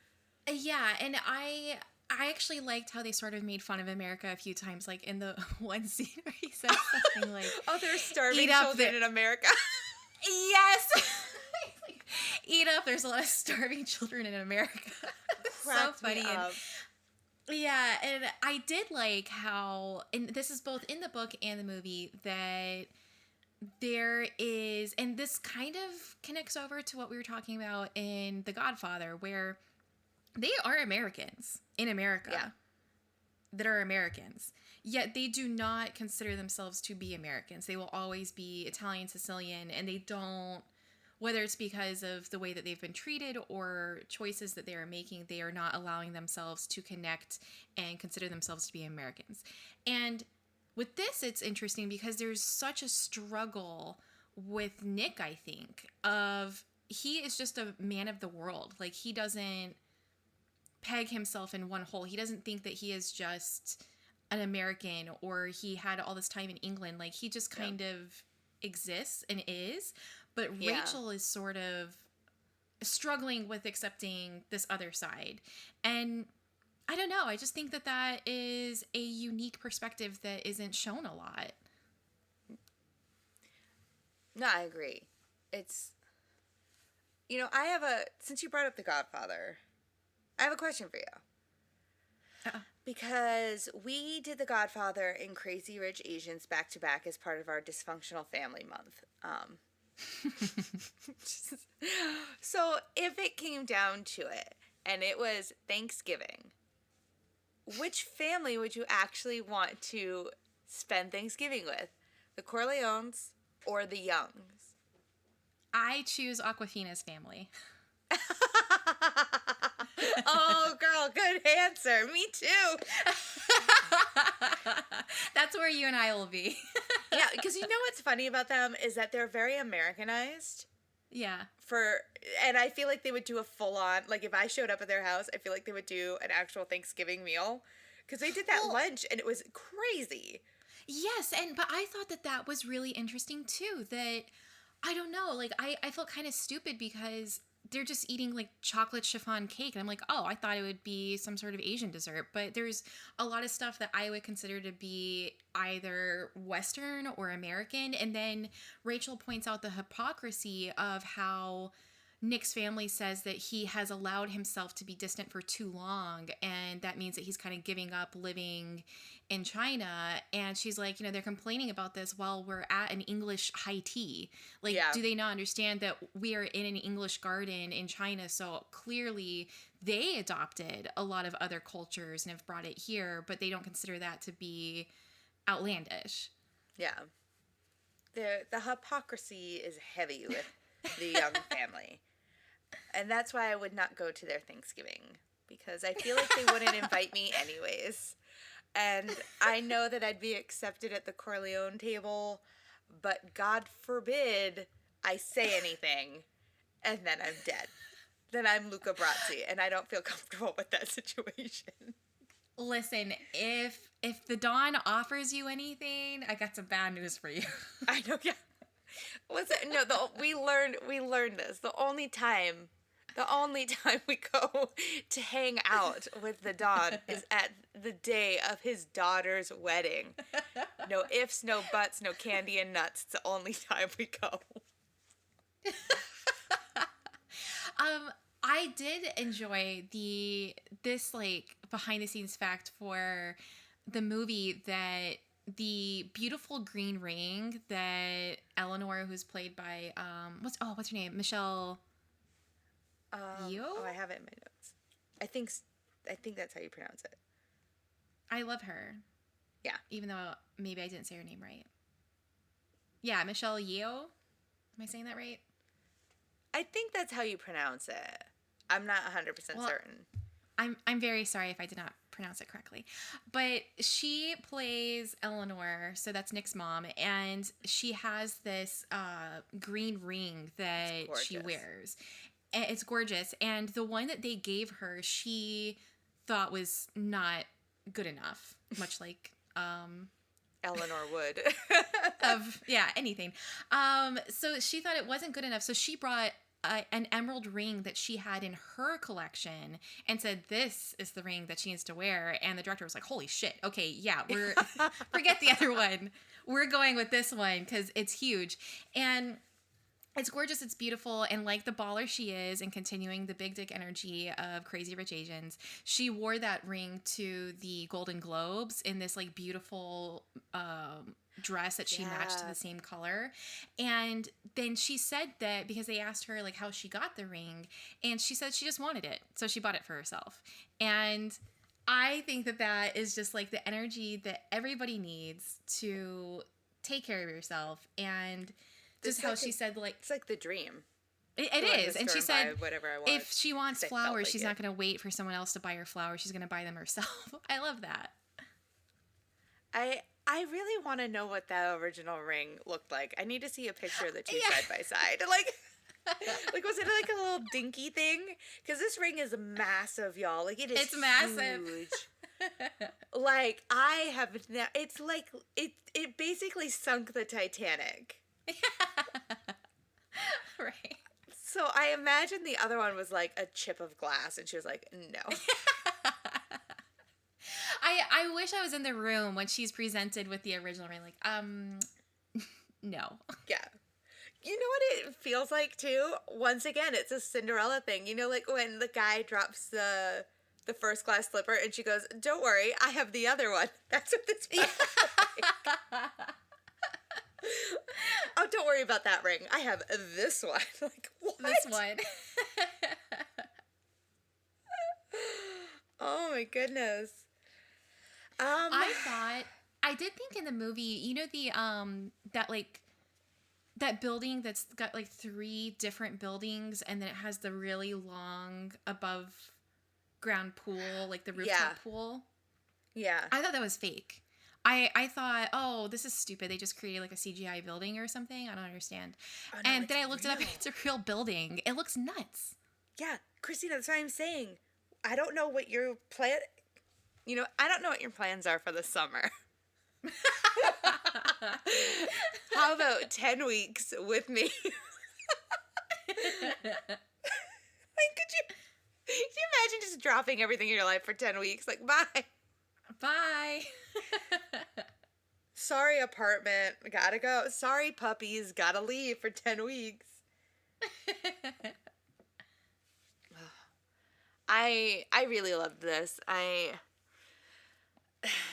Yeah, and I actually liked how they sort of made fun of America a few times, like in the one scene where he says something like, "Oh, there's starving children in America." Yes. Eat up. There's a lot of starving children in America. So funny. And I did like how, and this is both in the book and the movie, that there is, and this kind of connects over to what we were talking about in The Godfather, where they are Americans in America that are Americans, yet they do not consider themselves to be Americans. They will always be Italian, Sicilian, and they don't, whether it's because of the way that they've been treated or choices that they are making, they are not allowing themselves to connect and consider themselves to be Americans. And with this, it's interesting because there's such a struggle with Nick, I think, of he is just a man of the world. Like, he doesn't peg himself in one hole. He doesn't think that he is just an American or he had all this time in England. Like, he just kind of exists and is. But Rachel is sort of struggling with accepting this other side. And I don't know. I just think that that is a unique perspective that isn't shown a lot. No, I agree. It's, since you brought up The Godfather, I have a question for you. Because we did The Godfather and Crazy Rich Asians back to back as part of our Dysfunctional Family Month. So if it came down to it and it was Thanksgiving, which family would you actually want to spend Thanksgiving with? The Corleones or the Youngs? I choose Aquafina's family. Oh, girl, good answer. Me too. That's where you and I will be. Yeah, because what's funny about them is that they're very Americanized. Yeah. And I feel like they would do a full-on, like if I showed up at their house, I feel like they would do an actual Thanksgiving meal. Because they did that lunch and it was crazy. Yes, but I thought that was really interesting too. That, I don't know, like I felt kind of stupid because they're just eating like chocolate chiffon cake. And I'm like, oh, I thought it would be some sort of Asian dessert. But there's a lot of stuff that I would consider to be either Western or American. And then Rachel points out the hypocrisy of how Nick's family says that he has allowed himself to be distant for too long, and that means that he's kind of giving up living in China. And she's like, they're complaining about this while we're at an English high tea. Like, Yeah. do they not understand that we are in an English garden in China? So clearly they adopted a lot of other cultures and have brought it here, but they don't consider that to be outlandish. Yeah. The hypocrisy is heavy with the Young family. And that's why I would not go to their Thanksgiving, because I feel like they wouldn't invite me anyways. And I know that I'd be accepted at the Corleone table, but God forbid I say anything and then I'm dead. Then I'm Luca Brasi, and I don't feel comfortable with that situation. Listen, if the Dawn offers you anything, I got some bad news for you. I know, yeah. Listen, no, we learned this. The only time we go to hang out with the Don is at the day of his daughter's wedding. No ifs, no buts, no candy and nuts. It's the only time we go. I did enjoy this like behind the scenes fact for the movie that the beautiful green ring that Eleanor, who's played by what's her name? Michelle Yeoh? Oh, I have it in my notes. I think that's how you pronounce it. I love her. Yeah. Even though maybe I didn't say her name right. Yeah, Michelle Yeoh. Am I saying that right? I think that's how you pronounce it. I'm not 100% certain. I'm very sorry if I did not pronounce it correctly. But she plays Eleanor, so that's Nick's mom, and she has this green ring that she wears. And it's gorgeous. And the one that they gave her, she thought was not good enough, much like Eleanor would. Anything. So she thought it wasn't good enough, so she brought an emerald ring that she had in her collection and said, this is the ring that she needs to wear. And the director was like, holy shit. Okay, yeah, we're forget the other one. We're going with this one because it's huge. And it's gorgeous. It's beautiful. And like the baller she is and continuing the big dick energy of Crazy Rich Asians, she wore that ring to the Golden Globes in this like beautiful dress that she matched to the same color. And then she said that because they asked her like how she got the ring, and she said she just wanted it, so she bought it for herself. And I think that is just like the energy that everybody needs to take care of yourself. And just how she said, like, it's like the dream. It is. And she said whatever I want, if she wants flowers, like she's not going to wait for someone else to buy her flowers. She's going to buy them herself. I love that. I really want to know what that original ring looked like. I need to see a picture of the two side by side. Like was it like a little dinky thing? Because this ring is massive, y'all. Like it's massive. Like it's like it basically sunk the Titanic. Right. So I imagine the other one was like a chip of glass, and she was like, no. I wish I was in the room when she's presented with the original ring. Like, no. Yeah. You know what it feels like too? Once again, it's a Cinderella thing. You know, like when the guy drops the first class slipper and she goes, "Don't worry, I have the other one." That's what this feels like. Oh, don't worry about that ring. I have this one. Like, what? This one. Oh my goodness. I did think in the movie, you know, that building that's got like 3 different buildings, and then it has the really long above ground pool, like the rooftop pool. Yeah. I thought that was fake. I thought, oh, this is stupid. They just created like a CGI building or something. I don't understand. Oh, no, and then I looked it up, and it's a real building. It looks nuts. Yeah, Christina, that's what I'm saying. I don't know what your plan... You know, I don't know what your plans are for the summer. How about 10 weeks with me? Could you imagine just dropping everything in your life for 10 weeks? Like, bye. Bye. Sorry, apartment. Gotta go. Sorry, puppies. Gotta leave for 10 weeks. I really loved this.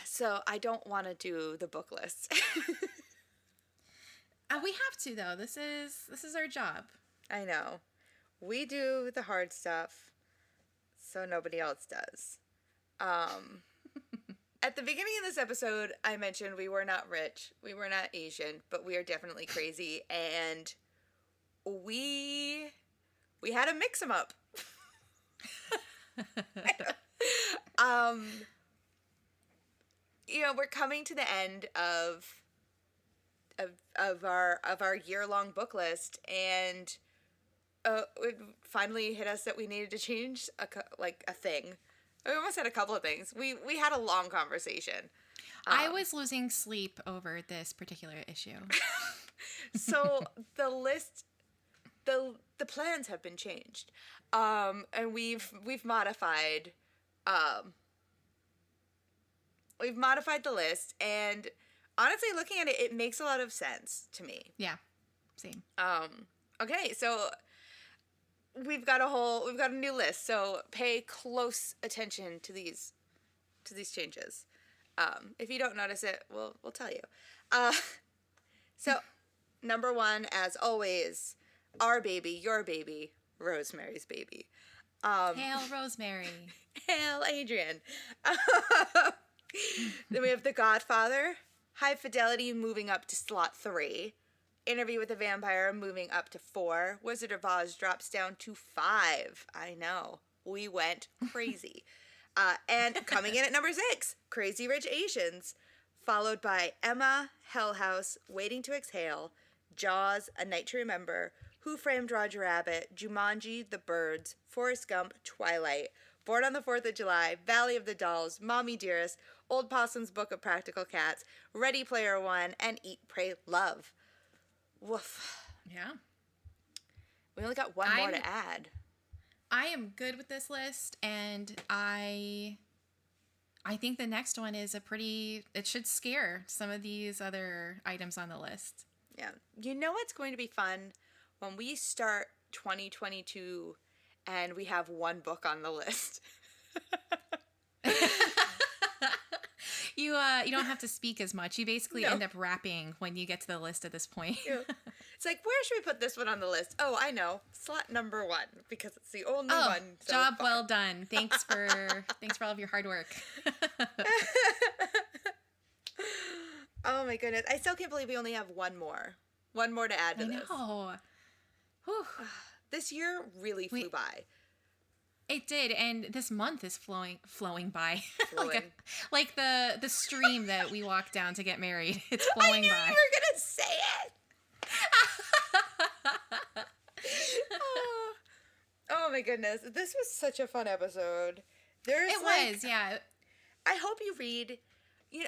So I don't want to do the book list. We have to though. This is our job. I know. We do the hard stuff, so nobody else does. At the beginning of this episode, I mentioned we were not rich, we were not Asian, but we are definitely crazy, and we had to mix them up. We're coming to the end of our year-long book list, and it finally hit us that we needed to change a thing. We almost had a couple of things. We had a long conversation. I was losing sleep over this particular issue. So the list, the plans have been changed, and we've modified the list, and honestly, looking at it, it makes a lot of sense to me. Yeah, same. Okay, so we've got a new list. So pay close attention to these changes. If you don't notice it, we'll tell you. So number 1, as always, our baby, your baby, Rosemary's Baby. Hail Rosemary. Hail Adrian. Then we have The Godfather, High Fidelity moving up to slot 3. Interview with a Vampire moving up to 4. Wizard of Oz drops down to 5. I know. We went crazy. And coming in at number 6, Crazy Rich Asians, followed by Emma, Hell House, Waiting to Exhale, Jaws, A Night to Remember, Who Framed Roger Rabbit, Jumanji, The Birds, Forrest Gump, Twilight, Born on the 4th of July, Valley of the Dolls, Mommy Dearest, Old Possum's Book of Practical Cats, Ready Player One, and Eat, Pray, Love. Woof. Yeah. We only got one more to add. I am good with this list, and I think the next one is it should scare some of these other items on the list. Yeah. You know what's going to be fun? When we start 2022 and we have one book on the list. You don't have to speak as much. You basically end up rapping when you get to the list at this point. Yeah. It's like, where should we put this one on the list? Oh, I know. Slot number 1, because it's the only one so job far. well done. Thanks for all of your hard work. Oh my goodness. I still can't believe we only have one more to add to this. I know. Whew. This year really flew by. It did, and this month is flowing by. Flowing. like the stream that we walked down to get married. It's flowing by. I knew you were gonna say it. Oh my goodness, this was such a fun episode. It was, yeah. I hope you read.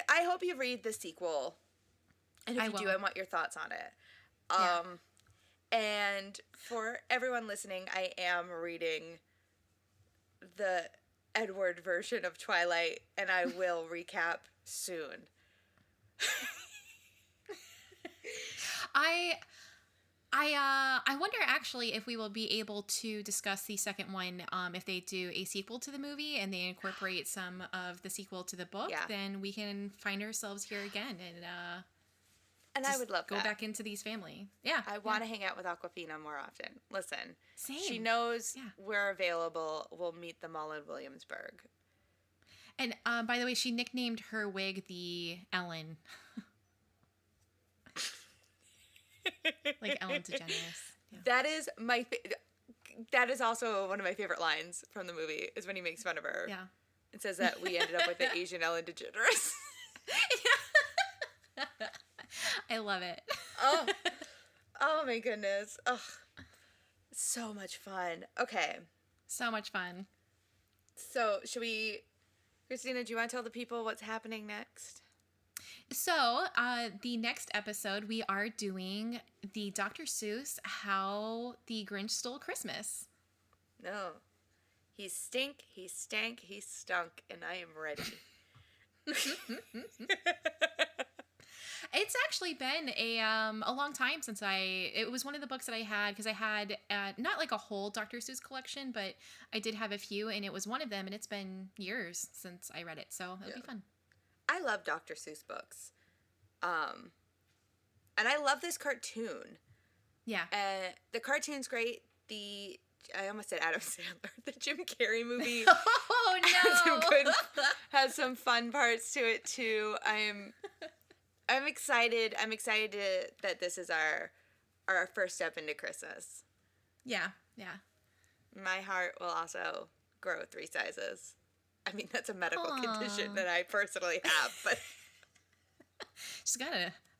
I hope you read the sequel, and if you do, I want your thoughts on it. And for everyone listening, I am reading the Edward version of Twilight, and I will recap soon. I wonder actually if we will be able to discuss the second one. If they do a sequel to the movie and they incorporate some of the sequel to the book, then we can find ourselves here again and I would love go back into these family. Yeah, I want to hang out with Aquafina more often. Listen, same. She knows we're available. We'll meet them all in Williamsburg. And by the way, she nicknamed her wig the Ellen. Like Ellen DeGeneres. Yeah. That is that is also one of my favorite lines from the movie, is when he makes fun of her. Yeah. It says that we ended up with the Asian Ellen DeGeneres. I love it. Oh my goodness. Oh, so much fun. Okay. So much fun. So Christina, do you want to tell the people what's happening next? So, the next episode, we are doing the Dr. Seuss How the Grinch Stole Christmas. No. He stink, he stank, he stunk, and I am ready. It's actually been a long time since it was one of the books that I had, because I had not like a whole Dr. Seuss collection, but I did have a few, and it was one of them, and it's been years since I read it, so it'll be fun. I love Dr. Seuss books. And I love this cartoon. Yeah. The cartoon's great. I almost said Adam Sandler. The Jim Carrey movie Oh no. has some fun parts to it too. I'm excited. I'm excited that this is our first step into Christmas. Yeah. Yeah. My heart will also grow 3 sizes. I mean, that's a medical condition that I personally have, but she's got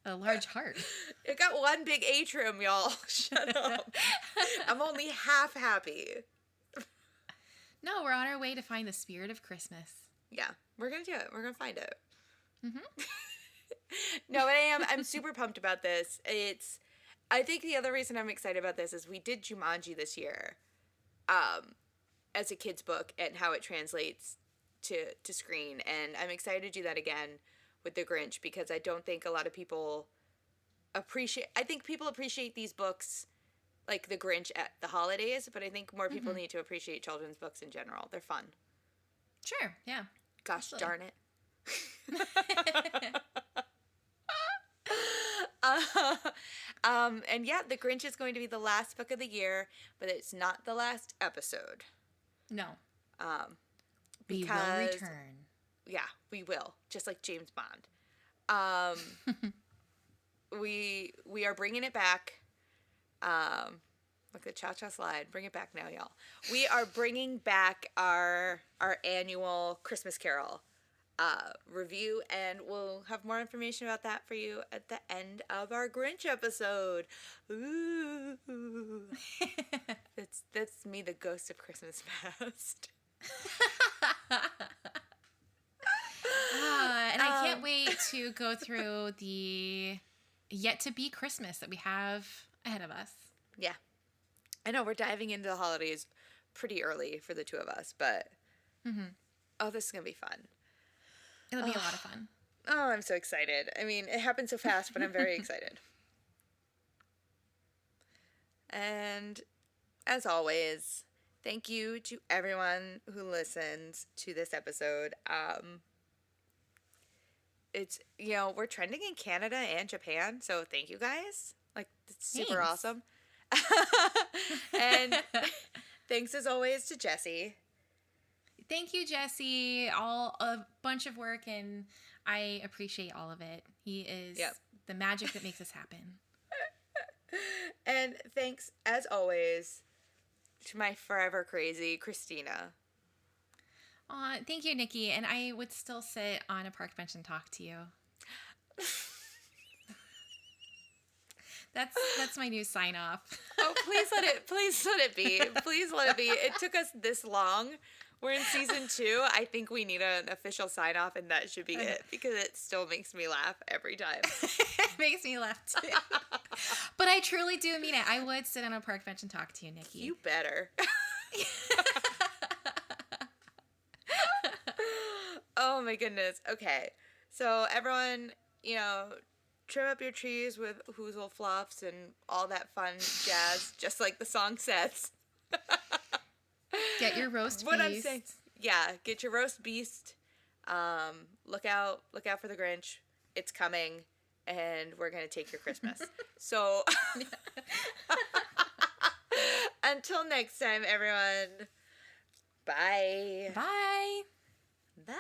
a large heart. it got one big atrium, y'all. Shut up. I'm only half happy. No, we're on our way to find the spirit of Christmas. Yeah, we're gonna do it. We're gonna find it. Mm-hmm. No, but I'm super pumped about this. I think the other reason I'm excited about this is we did Jumanji this year, as a kid's book, and how it translates to screen, and I'm excited to do that again with The Grinch, because I don't think a lot of people I think people appreciate these books like The Grinch at the holidays, but I think more people need to appreciate children's books in general. They're fun. Sure, yeah. Gosh darn it. And yeah, The Grinch is going to be the last book of the year, but it's not the last episode. No. Because, we will return. Yeah, we will. Just like James Bond. We are bringing it back. Look at the cha-cha slide. Bring it back now, y'all. We are bringing back our annual Christmas Carol review, and we'll have more information about that for you at the end of our Grinch episode. Ooh. That's me, the ghost of Christmas past. And I can't wait to go through the yet to be Christmas that we have ahead of us. Yeah. I know we're diving into the holidays pretty early for the two of us, but oh, this is going to be fun. It'll be a lot of fun. Oh, I'm so excited. I mean, it happened so fast, but I'm very excited. And as always, thank you to everyone who listens to this episode. It's, we're trending in Canada and Japan, so thank you guys. Like, it's super awesome. And thanks as always to Jesse. Thank you, Jesse. A bunch of work, and I appreciate all of it. He is the magic that makes this happen. And thanks, as always, to my forever crazy Christina. Thank you, Nikki. And I would still sit on a park bench and talk to you. That's my new sign off. Oh, please let it be. Please let it be. It took us this long. We're in season 2. I think we need an official sign off, and that should be it, because it still makes me laugh every time. It makes me laugh too. But I truly do mean it. I would sit on a park bench and talk to you, Nikki. You better. Oh my goodness. Okay. So everyone, trim up your trees with Hoozle Fluffs and all that fun jazz, just like the song says. Get your roast beast. What I'm saying. Yeah, get your roast beast. Look out for the Grinch. It's coming, and we're going to take your Christmas. So until next time, everyone. Bye. Bye. Bye.